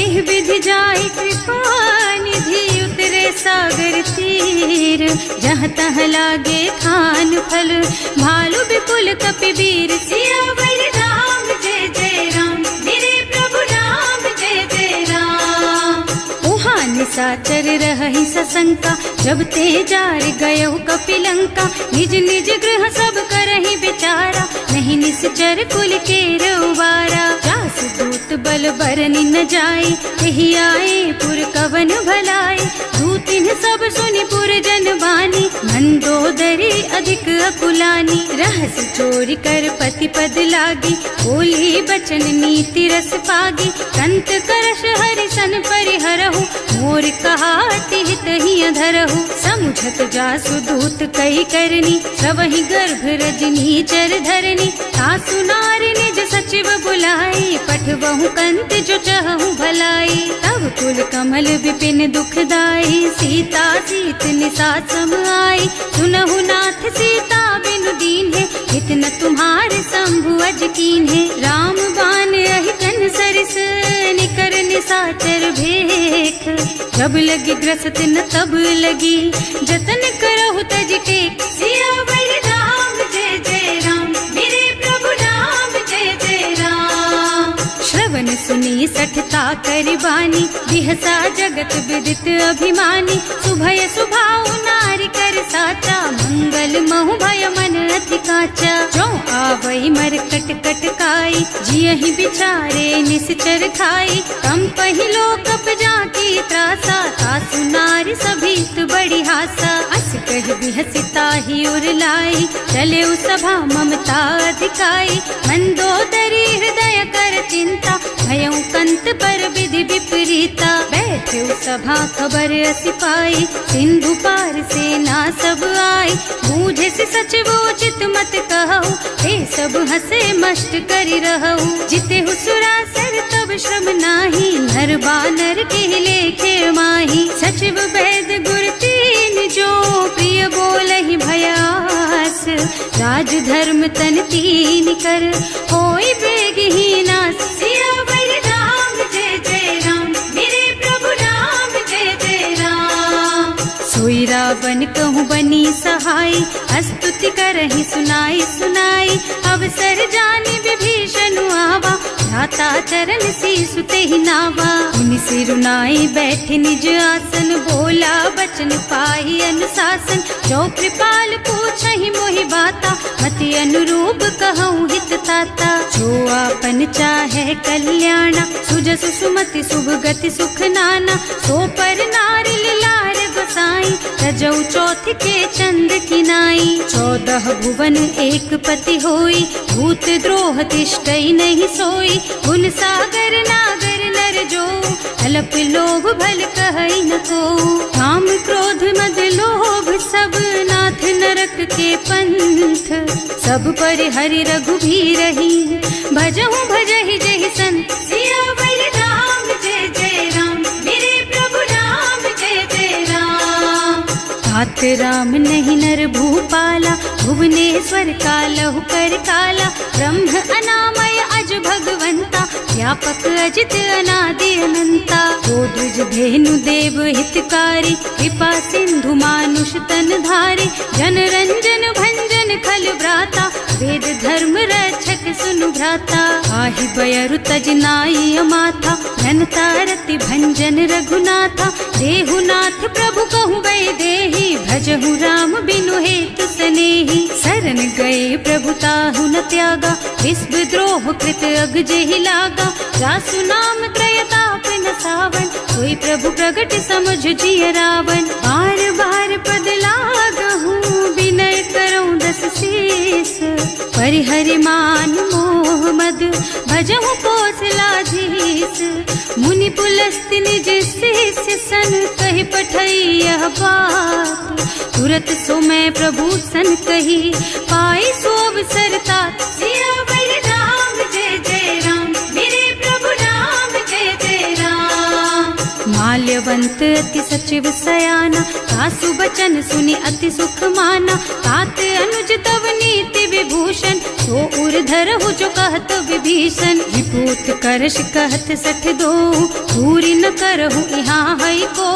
एह विधि जाहि कृपा निधि, उतरे सागर तीर। जहाँ तहाँ लागे खान फल, भालु विपुल कपि वीर। सियावर राम जय जय राम, मेरे प्रभु राम जय जय राम। उहाँ निशाचर रहहि सशंका, जब ते जार गयहु कपिलंका। निज निज गृह सब करहि विचारा, नहीं निश्चर कुल केर उबारा। जास दूत बल बरनि न जाय, एहि आए पुर कवन भलाई। दूतिन सब सुनि पुर जन बानी, मंदोदरी अधिक अकुलानी। रहस चोरी कर पति पद लागी, बोली बचन नीति रस पागी। कंत करश हरि सन परिहरहु, मोर कहाति हित ही अधरहु। समुझत जासु दूत कई करनी, सबहि गर्भ रजनी चर धरनी। सासु नारी निज सचिव बुलाई, पठवहु कंत जो चहु भलाई। तब कुल कमल विपिन दुखदाई, सीता सीत निसा सम आई। सुनहु नाथ सीता बिनु दीन्हे, हित न तुम्हारे शंभु अज कीन्हे। राम बान अहितन सरिस, निकर निसाचर भेख। जब लगी ग्रसत न तब लगी, जतन करहु तज टेक। सियावर राम जय जय राम, मेरे प्रभु राम जय जय राम। श्रवण सुनी सठता करबानी, बिहसा जगत विदित अभिमानी। सुभय सुभाउ नारी कर साचा, मंगल महु भय मन अति काचा। जो आवई मरकट कटकाई, जियहि बिचारे निश्चर खाई। कंपहि लोक जाकी त्रासा, सासु नारी सभीत बड़ी हासा। अस कह बिहसिता ही उरलाई, चले सभा ममता अधिकाई। मंदोदरी हृदय कर चिंता, भयउ कंत पर विधि विपरीता। बैठे सभा खबर असी पाई, सिंधु पार सेना सब आई। बूझे से सचिवो चित मत कहु, हे सब हसे मष्ट करि रहु। जिते हुसुरासर तब श्रम नाही, नर बानर के लेखे माही। सचिव वैद गुर तीन जो, प्रिय बोलहि भयास। राज धर्म तन तीन कर, होई बेगहीना। सियावर राम जय जय राम, मेरे प्रभु राम जय जय राम। सोई रावण कहूँ बनी सहाय, स्तुति करहि सुनाई सुनाई। अवसर जानि विभीषण आवा, भ्राता चरण सीसु तेहि नावा। मुनि सिरुनाई बैठे निज आसन, बोला बचन पाहि अनुशासन। जो कृपाल पूछहि मोहि बाता, मति अनुरूप कहूँ हित ताता। जो आपन चाहे कल्याणा, सुजसु सुमति शुभ गति सुख नाना। सो पर नारी लार गोसाई, बनाई, रजऊ चौथ के चंद की नाई। 14 भुवन एक पति होई, भूत द्रोह तिष्ठई नहीं सोई। गुण सागर नागर नर जो, अल्प लोभ भल कहई न को। काम क्रोध मद लोभ सब, नाथ नरक के पंथ। सब पर हरि रघुबीरहि, भजहु भजहि जहि संत। सियावर राम जय जय राम, मेरे प्रभु राम जय जय राम। तात राम नहीं नर भूपाला, भुवनेश्वर कालहु कर काला। ब्रह्म अनामय अज भगवंता, व्यापक अजित अनादि अनंता। गोद्विज धेनु देव हितकारी, कृपा सिंधु मानुष तन धारी। जन रंजन भंजन खल भ्राता, वेद धर्म रक्षक सुनु भ्राता। आहि बयरु तज नाई अमाथा, घनता रति भंजन रघुनाथा। देहुनाथ प्रभु कहु गए देहि, भजहु राम बिनु हेतु सनेहि। शरण गए प्रभु ताहु न त्यागा, विश्व द्रोह कृत अग जेहि लागा। जासु नाम त्रयताप न सावन, सोई प्रभु प्रगट समझ जिय रावण। बार बार पद लागहु, विनय करऊं दस शीस। परिहरि मान मोह मद, भजहु कौशलाधीश। मुनि पुलस्त्य निज शिष्य सन, कहि पठई यह बात। तुरत सो मैं प्रभु सन कही, पाई सो अवसर तात। सियावर राम जय जय राम, मेरे प्रभु राम जय जय राम। माल्यवंत अति सचिव सयाना, सासु बचन सुनि अति सुख माना। तात अनुज तव नीति विभूषण, सो उर धरहु जो कहत विभीषण। विभूत करश कहत 62, पूरी न करहु यहाँ हई को।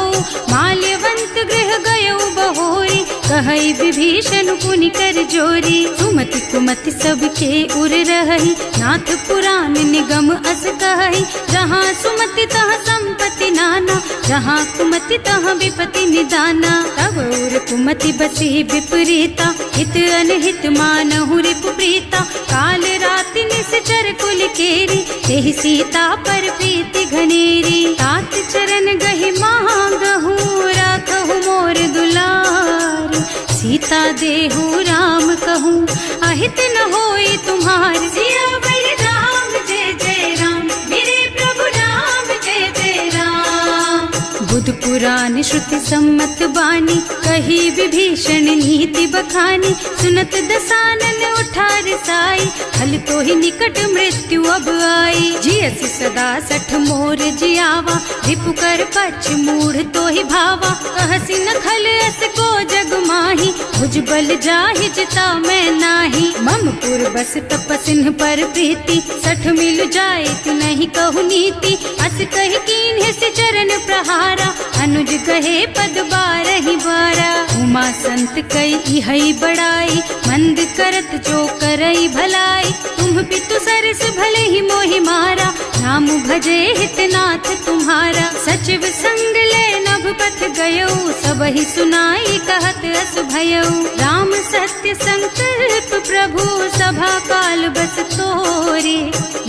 माल्यवंत गृह गयउ बहोरी, कहई विभीषण पुनि कर जोरी। सुमति कुमति सबके उर रहई, नाथ पुराण निगम अस कहई। जहाँ सुमति तहाँ संपत्ति नाना, जहाँ कुमति तहाँ विपत्ति निदाना। तब उर कुमति बसी विपरीता, हित अनहित मानहु रिपु प्रीता। काल राति निश्चर कुल केरी, तेहि सीता पर प्रीति घनेरी। तात चरण गहि मांगहु, राखहु मोर दुलार। सीता देहु राम कहूँ, अहित न होई तुम्हार। सियावर राम जय जय राम, मेरे प्रभु राम जय जय राम। बुध पुराण श्रुति सम्मत बानी, कही विभीषण नीति बखानी। सुनत दसानन उठा रिसाई, हल तो ही निकट मृत्यु अब आई। जियसि सदा 60 मोर जियावा, रिपु कर पक्ष मूढ़ तो ही भावा। कहसि न खल अस को जग माही, भुज बल जाहि जिता मैं नाही। मम पुर बस तपसिन पर प्रीति, 60 मिल जाए तु नहीं कहु नीति। अस कहि कीन्ह से चरण प्रहारा, अनुज कहे पद 12 बारा। उमा संत कई इहई बड़ाई, मंद करत जो करई भलाई। तुम पितु सरस भले ही मोहि मारा, नाम भजे हितनाथ तुम्हारा। सचिव संग ले नभ पथ गयो, सबहि सुनाई कहत अस भयो। राम सत्य संकल्प प्रभु, सभा काल बस तोरे।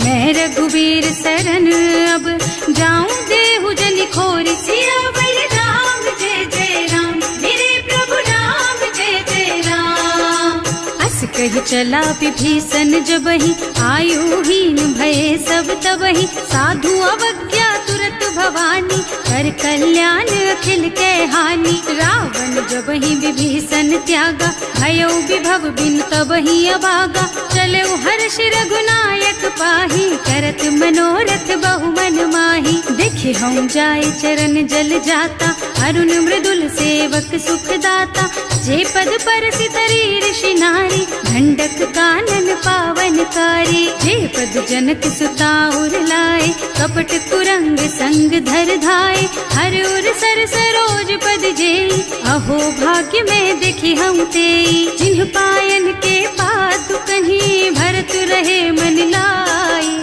मैं रघुबीर शरण अब, जाऊं देहु जनि खोरी। सियावर राम जय जय राम, मेरे प्रभु राम जय जय राम। अस कहि चला विभीषण जबहि, आयुहीन भये सब तबहि। साधु अवज्ञा तुरत भवानी, कर कल्याण अखिल के हानि। रावण जबहि विभीषण त्यागा, भयो विभव बिन तबहि अभागा। चलो हर्ष रघुनायक पाहि, करत मनोरथ बहु मन माहि। देखे हम जाय चरण जल जाता, अरुण मृदुल सेवक सुख दाता। जे पद परसि तरी ऋषि नारी, ढंडक कानन पावनकारी। जे पद जनक सुता उर लाए, कपट कुरंग संग धर धाय। हर उर सर सरोज पद जेई, अहो भाग्य में देखी हम तेई। जिन्ह पायन के पादु कहीं, भरत रहे मन लाई।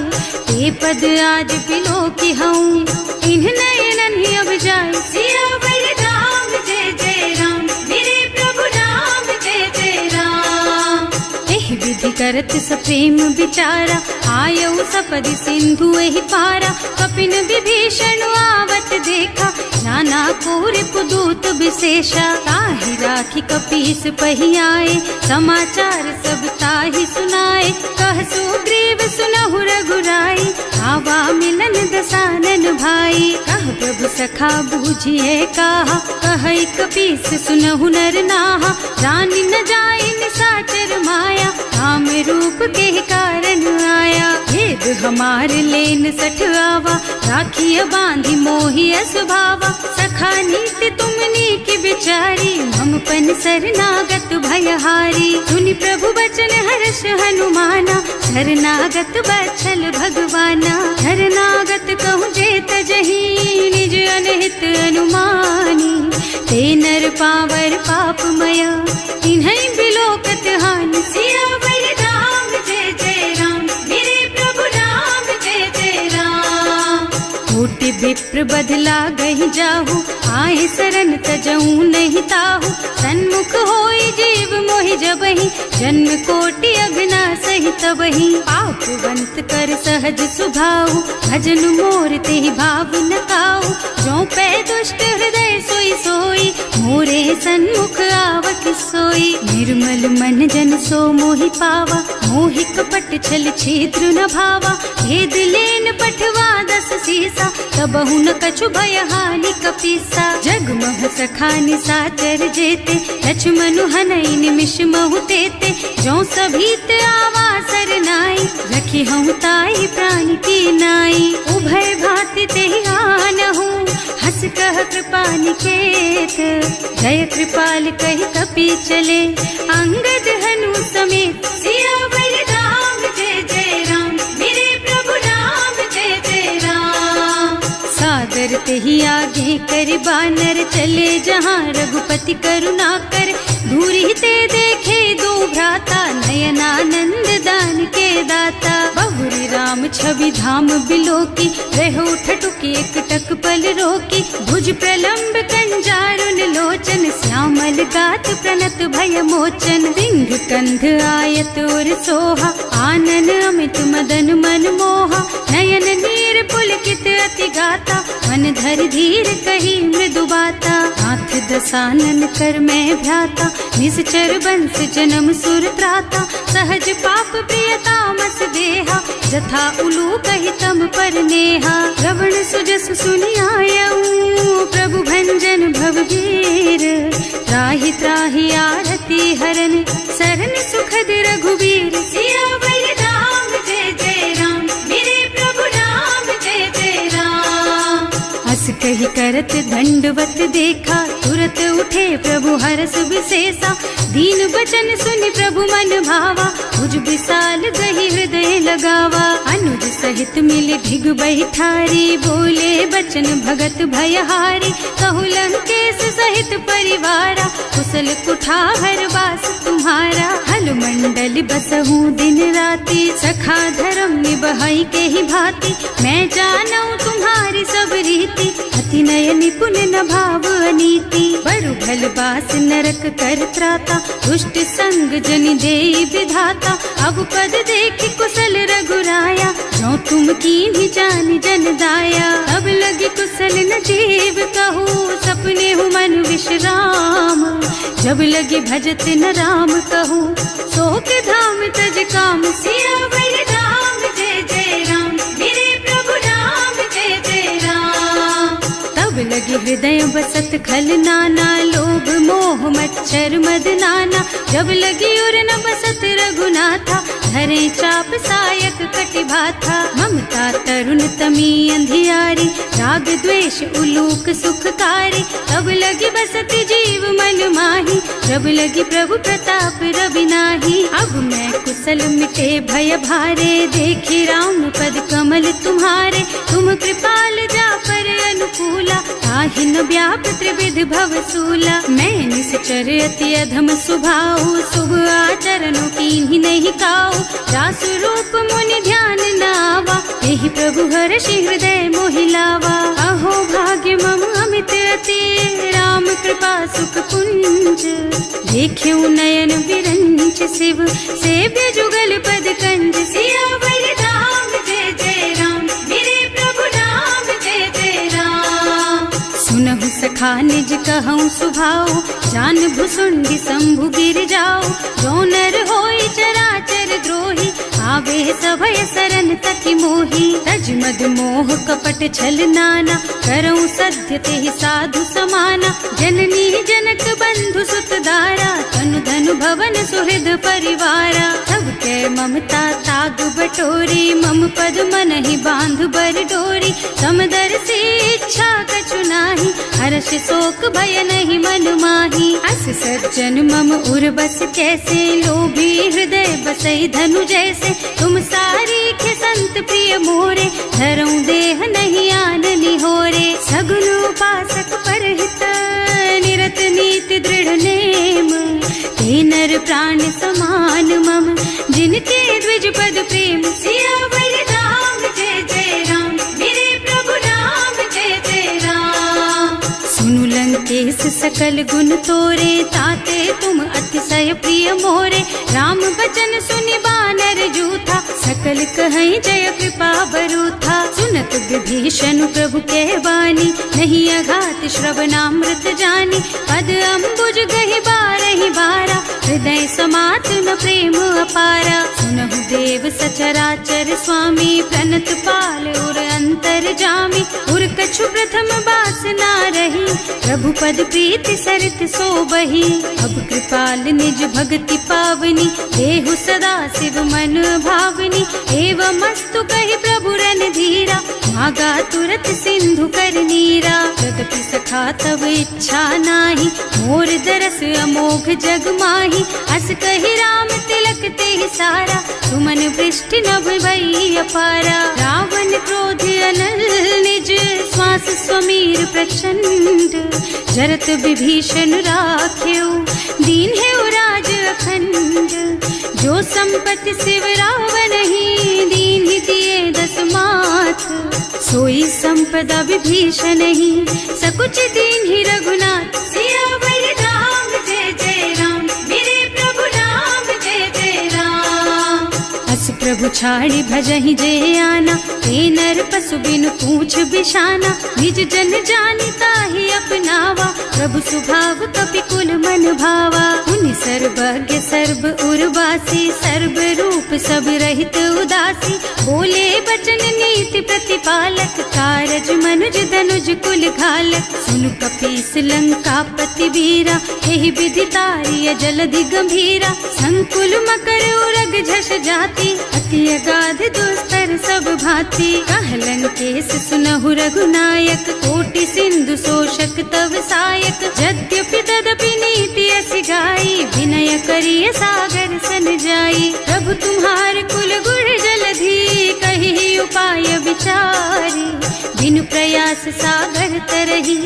ते पद आज बिलो की हूँ, इन्ह नयनन ही अब जाए। सियावर राम जय जय राम, मेरे प्रभु राम जय जय राम। एहि विधि करत सप्रेम विचारा, आयऊ सपदि सिंधु एहि पारा। कपिन विभीषण आवत देखा, नाना कोरि पुदूत विशेषा। ताहि राखी कपीस पहि आए, समाचार सब ताहि सुनाए। कह सुग्रीव सुनहु रघुराई, आवा मिलन दसानन भाई। कह प्रभु सखा बूझिए काहा, कहै कपीस सुनहु नर नाहा। जानि न जाय निशाचर माया, काम रूप के कारण आया। भेद हमार लेन सठ आवा, राखिय बांधि मोहि स्वभावा। सखा नीति तुमनी की बिचारी, मम पन शरणागत भयहारी। सुनि प्रभु बचन हर्ष हनुमाना, शरणागत बछल भगवाना। शरणागत कहूँ जेत जही, निज अनहित अनुमानी। ते नर पावर पापमया, तिन्है बिलोकत हानि। सियावर राम जय जय राम, मेरे प्रभु राम जय जय राम। कोटि विप्र बदला गहि जाहु, आए शरण तजऊ नहीं ताहु। सन्मुख होई जीव मोहि जबहि, जन्म कोटि अघना सहि तबहि। पापवंत कर सहज सुभाऊ, भजन मोर तेहि भाव न काऊ। जो पै दुष्ट हृदय सोई सोई, मोरे सन्मुख आवत सोई। निर्मल मन जन सो मोहि पावा, मोहि कपट छल छिद्र न भावा। भेद लेन पठवा दस सीसा, तबहु न कछु भय हानि कपीसा। जगमह सखा निशाचर जेते, लक्ष्मण हनई निमिष महु तेते। जो सभीत आवा सरनाई, रखी हूँ ताई प्राण की नाई। उभय भांति तेहि आनहु, हस कह कृपा निकेत। जय कृपाल कहि कपि चले, अंगद हनु समेत। सियावर राम जय जय राम, मेरे प्रभु राम जय जय राम। सादर तेहि आगे कर बानर, चले जहाँ रघुपति करुणा कर। दूरी ते देखे दो भ्राता, नयनानंद दान के दाता। बहुरी राम छवि धाम बिलोकी, रहो ठटुकी एकटक पल रोकी। भुज प्रलंब कंजारुन लोचन, श्यामल गात प्रणत भय मोचन। सिंह कंध आयत और सोहा, आनन अमित मदन मन मोहा। नयन नीर पुलकित अति गाता, मन धर धीर कही मृदु बाता। हाथ दसानन कर मैं भ्राता, निश्चर बंस जन्म सुर त्राता। सहज पाप प्रियता मस देहा, जथा उलू कहि तम पर नेहा। श्रवण सुजस सुनि आयऊ, प्रभु भंजन भवगीर। त्राहि त्राहि आरती हरन, सरन सुखद रघुबीर। सियावर राम जय जय राम, मेरे प्रभु राम जय जय राम। हस कहि करत दंडवत देखा, तुरत उठे प्रभु हरस विशेषा। दीन बचन सुनि प्रभु मन भावा, भुज विशाल गहि हृदय लगावा। अनुज सहित मिल भिग बैठारी, बोले बचन भगत भयहारी। कहु लंकेश सहित परिवारा, कुशल कुठार वास तुम्हारा। हल मंडल बसहु दिन राति, सखा धर्म निबहई के ही भांति। मैं जानऊ तुम्हारी सब रीति, अति नय निपुण न भाव अनीति। बरु भल बास नरक कर त्राता, दुष्ट संग जनि देई विधाता। अब पद देखि कुशल रघुराया, जो तुम कीन्ही जानि जन दाया। अब लगी कुशल न जीव कहू, सपने हूँ मन विश्राम। जब लगी भजत न राम कहू, सो के धाम तज काम। सियावर राम जय जय राम, मेरे प्रभु राम जय जय राम। तब लगी हृदय बसत खल नाना, लोभ मोह मच्छर मद नाना। जब लगी उर न बसत रघुनाथा, धरे चाप सायक कटिभाथा। ममता तरुण तमी अंधियारी, राग द्वेष उलूक सुखकारी। तब लगी बसत जीव मन माही, जब लगी प्रभु प्रताप रवि नाही। अब मैं कुशल मिटे भय भारे, देखी राम पद कमल तुम्हारे। तुम कृपाल जा पर अनुकूला, ताहि न व्याप त्रिविध भव सूला। मैं निश्चर अति अधम सुभाऊ, शुभ आचरणों कीन्ही नहीं काऊ। रास रूप मुनि ध्यान नावा, यही प्रभु हर्षि हृदय मोहि लावा। अहो भाग्य मम अमित रघुपति राम कृपा सुख पुंज। देख्यो नयन विरंच शिव सेव्य जुगल पद कंज। सियावर राम जय जय राम, मेरे प्रभु राम जय जय राम। सुनहु सखा निज कहूँ सुभाओ, जान भुसुंडी शंभु गिर जाओ। जो नर होई चराचर द्रोही, आवे सभय सरन तकी मोही। तज मद मोह कपट छल नाना, करऊं सत्य तेहि साधु समाना। जननी जनक बंधु सुत दारा, तनु धनु भवन सुहृद परिवारा। सब के ममता ताग बटोरी, मम पद मन ही बांध बर डोरी। समदर से इच्छा कछु नाही, हर्ष शोक भय नहीं मन माही। अस सज्जन मम उर बस कैसे, लोभी हृदय बसई धनु जैसे। तुम सारी के संत प्रिय मोरे, धरऊं देह नहीं आन निहोरे। सगुन उपासक परहित, निरत नीति दृढ़ नेम। ते नर प्राण समान मम, जिनके द्विज पद प्रेम। सियावर राम जय जय राम, मेरे प्रभु राम जय जय राम। सुनु लंकेश सकल गुण तोरे, ताते तुम अतिशय प्रिय मोरे। राम बचन सुनि बानर जूथा, सकल कहै जय कृपा बरूथा। सुनत विभीषण प्रभु के बानी, नहीं अघात श्रवणामृत जानी। पद अम्बुज गहि बारहि बारा, हृदय समात न प्रेम अपारा। सुनहु देव सचराचर स्वामी, प्रणत पाल उर अंतर जामी। उर कछु प्रथम बासना रही, प्रभु पद प्रीति सरित सोबही। अब कृपाल निज भक्ति पावनी, देहु सदा शिव मन भावनी। एवं मस्तु कहि प्रभु रन धीरा, मागा तुरत सिंधु कर नीरा। यद्यपि सखा तब इच्छा नाही, मोर दरस अमोघ जग माही। अस कहि राम तिलक तेहि सारा, सुमन वृष्टि नभ भई अपारा। रावण क्रोध अनल निज, श्वास स्वमीर प्रचंड। जरत विभीषण राख्यो, दीन है राज अखंड। जो संपत्ति शिव रावण ही, दीन ही दिए दस माथ। सोई संपदा विभीषण ही, सकुच दीन ही रघुनाथ। सियावर राम जय जय राम, मेरे प्रभु राम जय जय राम। अस प्रभु छाड़ी भजहि जे आना, ते नर पशु बिनु पूछ बिशाना। निज जन जानि ताहि अपनावा, प्रभु स्वभाव कपि कुल मन भावा। उनि सर्वज्ञ सर्व उर्वासी, सर्व रूप सब रहित उदासी। बोले बचन नीति प्रतिपालक, कारज मनुज धनुज कुल घालक। सुनु कपीस लंकापति वीरा, एहि विधि तारिय जलधि गंभीरा। संकुल मकर उरग झष जाति, अति अगाध दुस्तर सब भांति। कहलन केस सुनहु रघुनायक, कोटि सिंधु शोषक तव सायक। यद्यपि तदपि नीति असि गाई, विनय करिय सागर सन जाई। प्रभु तुम्हार कुल गुण जलधि, कहि उपाय विचारी। बिनु प्रयास सागर तरही,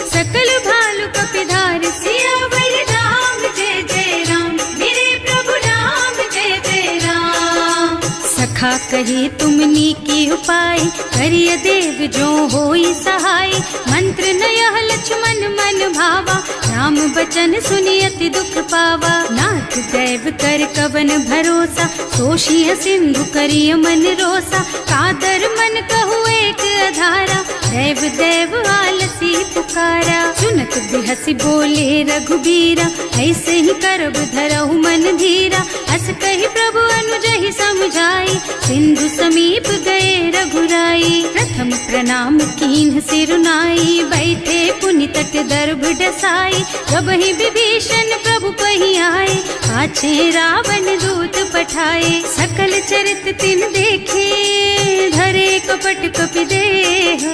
सकल भालु कपिधार। सियावर राम जय जय राम, मेरे प्रभु राम जय जय राम। सखा कही तुमनी की उपाय, करिय देव जो होई सहाय। मंत्र नयह लक्ष्मण मन भावा, राम बचन सुनि अति दुख पावा। नाथ दैव कर कवन भरोसा, तोषिय सिंधु करिय मन रोसा। कादर मन कहु एक अधारा, दैव दैव आलसी पुकारा। सुनत बिहसी बोले रघुबीरा, ऐसे ही करब धरहु मन धीरा। अस कहि प्रभु अनुजहि समझाई, सिंधु समीप गए रघुराई। प्रथम प्रणाम कीन्ह सिरुनाई, बैठे पुनि तट दर्भ डसाई। जब ही विभीषण प्रभु पही आए, पाछे रावण दूत पठाए। सकल चरित तिन देखे, धरे कपट कपि देह।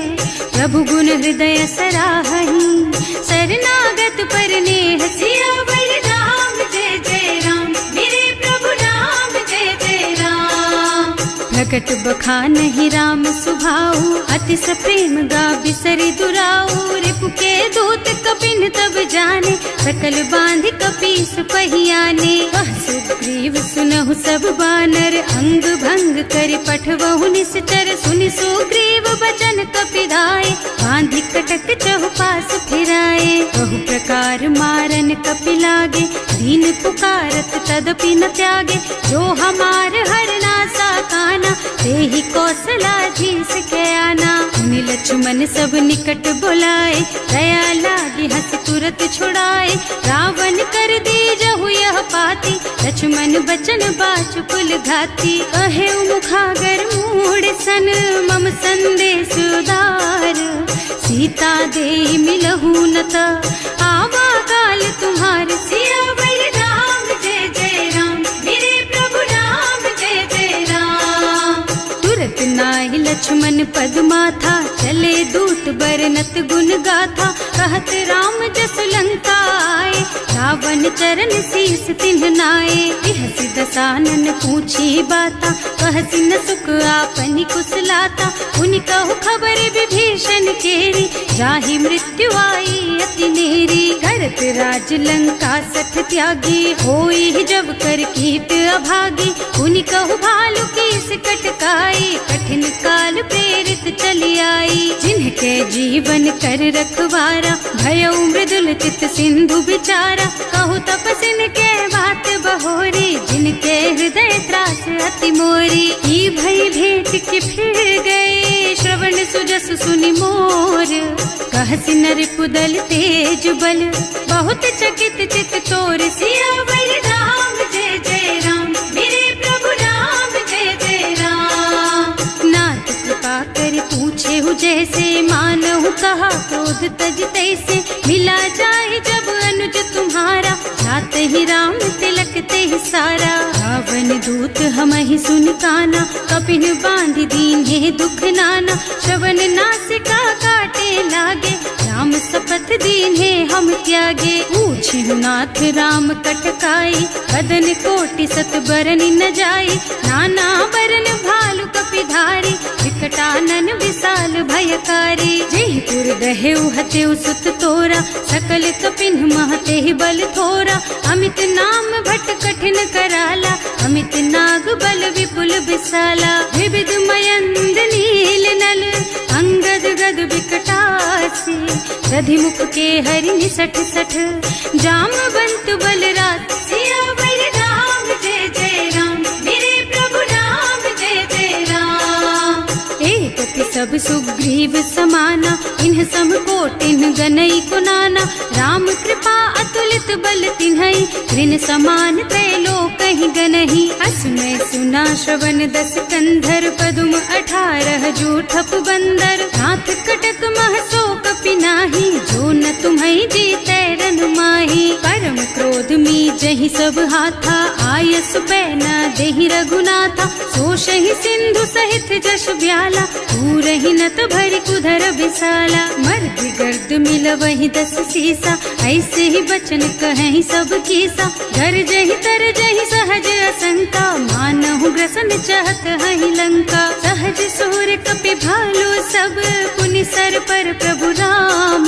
प्रभु गुण हृदय सराहहि, शरणागत पर नेह। सियावर राम जय जय राम, मेरे प्रभु राम जय जय राम। प्रकट बखानहि राम सुभाऊ, अतिस प्रेम गा बिसरि दुराऊ। रिपु के दूत कपिन तब जाने, सकल बांध कपीस पहियाने। वह सुग्रीव सुनहु सब बानर, अंग भंग करि पठवहु निश्चर। सुनि सुग्रीव बचन कपि दाए, बांधि कटक चहुपास फिराए। बहु प्रकार मारन कपि लागे, दीन पुकारत तदपि न त्यागे। जो हमार हरनासा काना, तेहि कौशलाधीश के आना। मुनि लक्ष्मण सब निकट बुलाए, दया लागी हंस तुरत छुड़ाए। रावण कर दीजहु यह पाती, लक्ष्मण बचन बाचु कुल घाती। कहे मुखागर मूढ़ सन, मम संदेश उदार। सीता दे मिलहु न त, आवा काल तुम्हार। सियावर राम जय जय राम, मेरे प्रभु राम जय जय राम। तुरत नाहि लक्ष्मण पद माथा, चले दूत बरनत गुण गाथा। कहत राम जस लंका आए, रावण चरण शीस तिन्ह नाए। बिहसि दसानन पूछी बाता, कहसि न सुख आपनि कुशलाता। उनि कहु खबर विभीषण केरी, जाहि मृत्यु आई अति नेरी। करत राज लंका सठ त्यागी, होई जब कर कीट अभागी। उनि कहु भालु कीस कटकाई, कठिन काल प्रेरित चली आई। जिनके जीवन कर रखवारा, भयउ मृदुल चित सिंधु बिचारा। कहु तपसिन के बात बहोरी, जिनके हृदय त्रास अति मोरी। ई भई भेंट के फिर गए, श्रवण सुजस सुनि मोर। कहसि नरिपुदल तेज बल, बहुत चकित चित तोर। सियावर राम जय जय राम, मेरे प्रभु राम जय जय राम। नाथ कृपा कर पूछे हु जैसे, मानहु कहा क्रोध तज तैसे। मिला जाए जब अनुज तुम्हारा, जात ही राम तिलक ते ही सारा। रावण दूत हमहि सुन काना, कपिन बांधि दीन्हे दुख नाना। श्रवण नासिका काटे लागे, राम शपथ दीन्हे हम त्यागे। पूछिहु नाथ राम कटकाई, बदन कोटि सत बरन न जाई। नाना बरन भालु कपिधारी, विकटानन विशाल भयकारी। जयपुर दहेउ हतेउ सुत तोरा, सकल कपिन महते ही बल थोरा। अमित नाम भट कठिन कराला, अमित नाग बल विपुल विशाला। विविध मयंद नील नल, अंगद गद विकटासी। दधि मुख के हरि निसठ सठ, जामवंत बलराज। सियावर राम जय जय राम, मेरे प्रभु राम जय जय राम। एक सब सुग्रीव समाना, इन्ह सम कोटिन गनई को नाना। राम कृपा अतुलित बल तिन्हई, ऋण समान त्रैलोक ही गनहि। असुनै सुना श्रवण दस कंधर, पदुम 18 जूठप बंदर। नाथ कटक मह सो कपि नाही, जो न तुम्है जीतै रन माही। परम क्रोध मी जहि सब हाथा, आयस बैना देहि रघुनाथा। सोषहि सिंधु सहित जश ब्याला, पूरहि नत भरि कुधर विशाला। मर्द गर्द मिलवहि 10 सीसा, ऐसे ही बचन कहें सब कीसा। घर जहि तर जहि सहज असंका, मानहु ग्रसन चाहत हहि लंका। सहज सूर कपि भालु सब, पुनि सर पर प्रभु राम।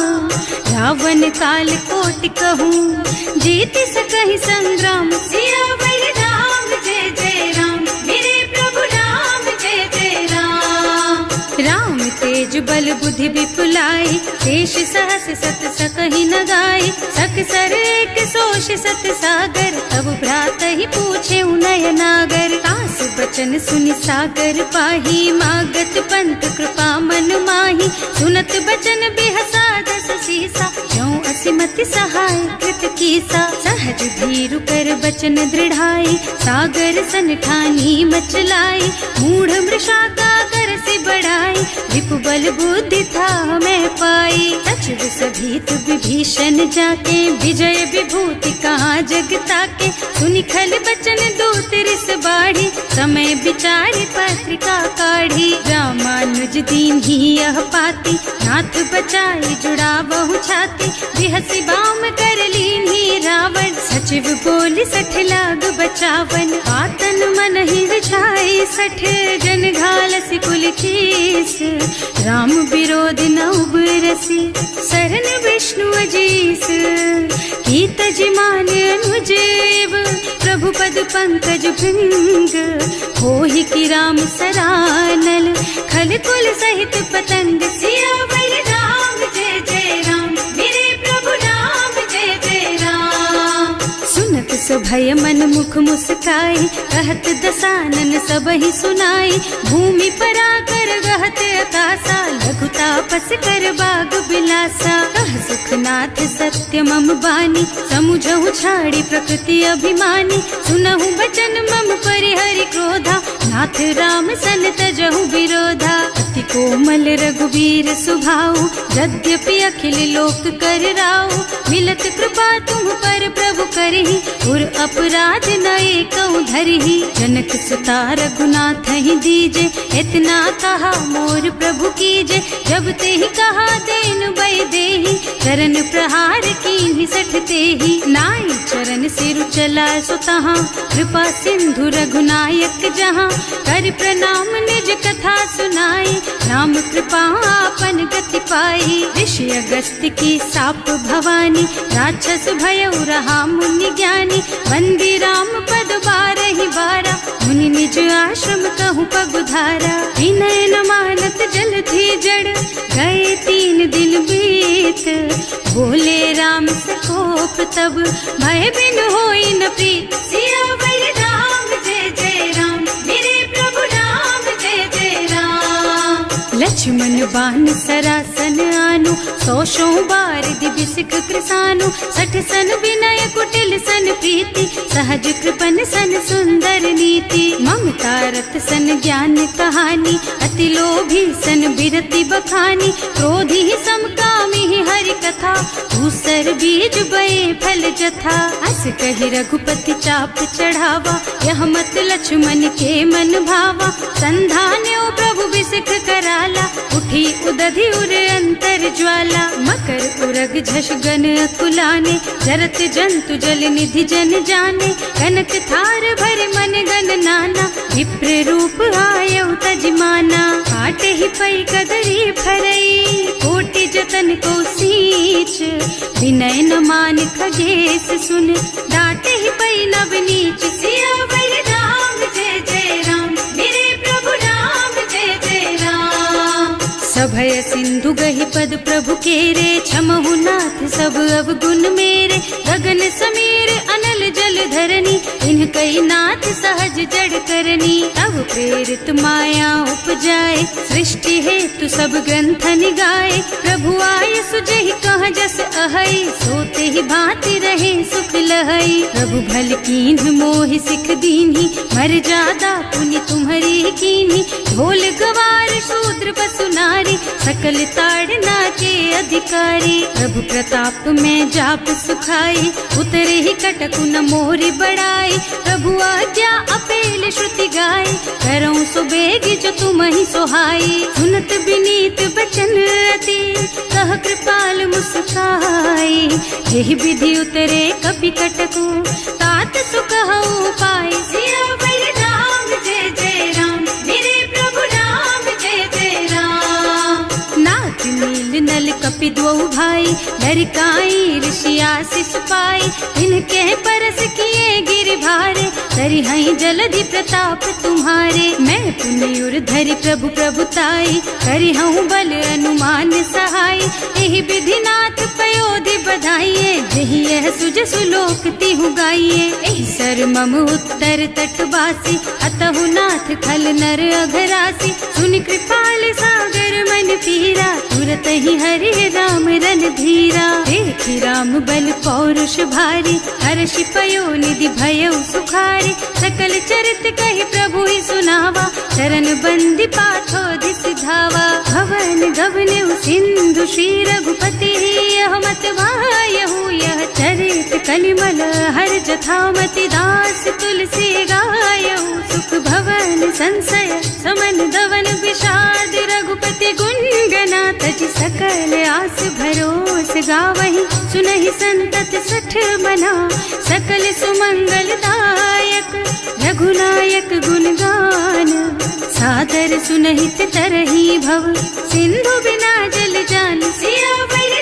रावण काल कोटि कहूँ, जीति सकहि संग्राम। सियावर राम जय जय राम, मेरे प्रभु राम जय जय राम। राम तेज बल बुद्धि विपुलाई, शेष सहस सत सकहि न गाई। सकसर एक सोष सत सागर, तब भ्रात ही पूछे उनय नागर। कास बचन सुनि सागर पाही, मागत पंत कृपा मन माही। सुनत बचन बिहसा 10 सीसा, ज्यों असिमति सहाय कृत कीसा। सहज धीरु कर बचन दृढ़ाई, सागर सन ठानी मचलाई। मूढ़ मृषा का कर से बढ़ाई, विपु बल बुद्धि था मैं पाई। सचिव सभीत विभीषण जाके, विजय विभूति कहाँ जगता के। सुनि खल बचन दूत रिस बाढ़ी, समय विचारी पत्रिका काढ़ी। रामानुज दीन ही यह पाती, नाथ बचाई जुड़ा बहु छाती। बिहसि बाम कर लीन्ही रावण, सचिव बोली 60 लाग बचावन। आतन मन ही विछाई सठ जन घालस कुल कीस, राम विरोध न उबरसी शरण विष्णु अजीस। की तजिमान अनुजेव प्रभु पद पंकज भृंग, होहि की राम सरानल खल कुल सहित पतंग। सियावर राम जय जय राम, मेरे प्रभु राम जय जय राम। सुनत सभय मन मुख मुस्काई, कहत दसानन सबहि सुनाई। भूमि पराकर गहत आकाशा, लघु तापस कर बाग बिलासा। कह सुखनाथ सत्य मम बानी, समुझहु छाड़ी प्रकृति अभिमानी। सुनहु बचन मम परिहरि क्रोधा, नाथ राम सन तजहु विरोधा। अति कोमल रघुवीर सुभाऊ, यद्यपि अखिल लोक कर राऊ। मिलत कृपा तुम पर प्रभु करहि, उर अपराध न एकउ धरहि। जनक सुता रघुनाथ ही दीजे, इतना कहा मोर प्रभु कीजे। जब ते ही कहा देन बय देहि, चरण प्रहार कीन्हि सठ तेहि। नाई चरण सिरु चला सुतहाँ, कृपा सिंधु रघुनायक जहाँ। कर प्रणाम निज कथा सुनाई, राम कृपा आपन गति पाई। ऋषि अगस्त्य की साप भवानी, राक्षस भयउ रहा मुनि ज्ञानी। वंदी राम पद बारहि बारा, मुनि निज आश्रम कहूँ पगुधारा। विनय न मानत जल थी जड़, गए 3 दिन बीत। बोले राम सकोप तब, भय बिन होई न प्रीत। सियावर राम जय जय राम, मेरे प्रभु राम जय जय राम। लक्ष्मण बान सरासन आनु, 100 बार दिव्य सिख कृसानु। 60 सन विनय कुटिल सन प्रीति, सहज कृपन सन सुंदर नीति। ममता रत सन ज्ञान कहानी, अति लोभी सन बिरति बखानी। क्रोधी समकामी हरि कथा, दूसर बीज बये फल जथा। अस कहि रघुपति चाप चढ़ावा, यह मत लक्ष्मण के मन भावा। संधान्यो प्रभु बिसिख कराला, उठी उदधि उर अंतर ज्वाला। मकर उरग झष गन अकुलाने, जरत जंतु जल निधि जन जाने। कनक थार भर मन गन नाना, विप्र रूप आयउ तजमाना। काटे ही पै कदरी फरई, कोटि जतन को सींच। विनय न मान खगेश सुन, डांटे ही पै नव नीच। सियावर राम जय जय राम, मेरे प्रभु राम जय जय राम। सभय सिंधु गहि पद प्रभु केरे, क्षमहु नाथ सब अवगुण मेरे। गगन समीर अनल जल धरनी, इन्ह कई नाथ सहज जड़ करनी। तब प्रेरित माया उपजाए, सृष्टि हेतु सब ग्रंथन गाए। प्रभु आय सुजहि कह जस अहै, सोते ही भांति रहे सुख लहै। प्रभु भल कीन्ह मोहि सिख दीन्ही, मर जादा पुनि तुम्हरी कीन्ही। ढोल गवार शूद्र पशु नारी, सकल ताड़ना के अधिकारी। प्रभु प्रताप में जाप सुखाई, उतरे ही कटकु न मोरी बड़ाई। प्रभु आज्ञा अपेल श्रुति गाय, करऊं सुबेग जो तुम ही सोहाई। सुनत विनीत बचन अति, कह कृपाल मुस्काई। यही विधि उतरे कपि कटकु, तात सुकहु पाई। सियावर राम जय जय राम, मेरे प्रभु राम जय जय राम। नाथ नील नल कपि द्वौ भाई, लरिकाई ऋषि आशीष पाई। इनके परस किए गिर भारे, तरि हई जलधि प्रताप तुम्हारे। मैं पुनि उर धरि प्रभु प्रभुताई, करि हूँ बल अनुमान सहाय। एहि विधि नाथ पयोधि बधाइए, जहि यह सुज सुलोक तिहु गाइए। एहि सर मम उत्तर तटवासी, अतहु नाथ खल नर अघरासी। सुनि कृपाल सागर मन पीरा, तुरत ही हरि राम रन धीरा। देखि राम बल पौरुष भारी, हर्षि पयो निधि भयउ सुखारी। सकल चरित कहि प्रभु ही सुनावा, चरण बंदी पाथोधि सिधावा। भवन गवने सिंधु श्री रघुपति, यह मत वायहु यह चरित कलिमल हर जथामति। दास तुलसी गायहु, सुख भवन संशय समन दवन विषाद। रघुपति गुणगना तजि सकल आस भरोस गावहि। सुनहि संतत सठ मना, सकल सुमंगल दायक। रघुनायक गुणगान सागर सुनहित तरही भव, सिंधु बिना जल जान सियावर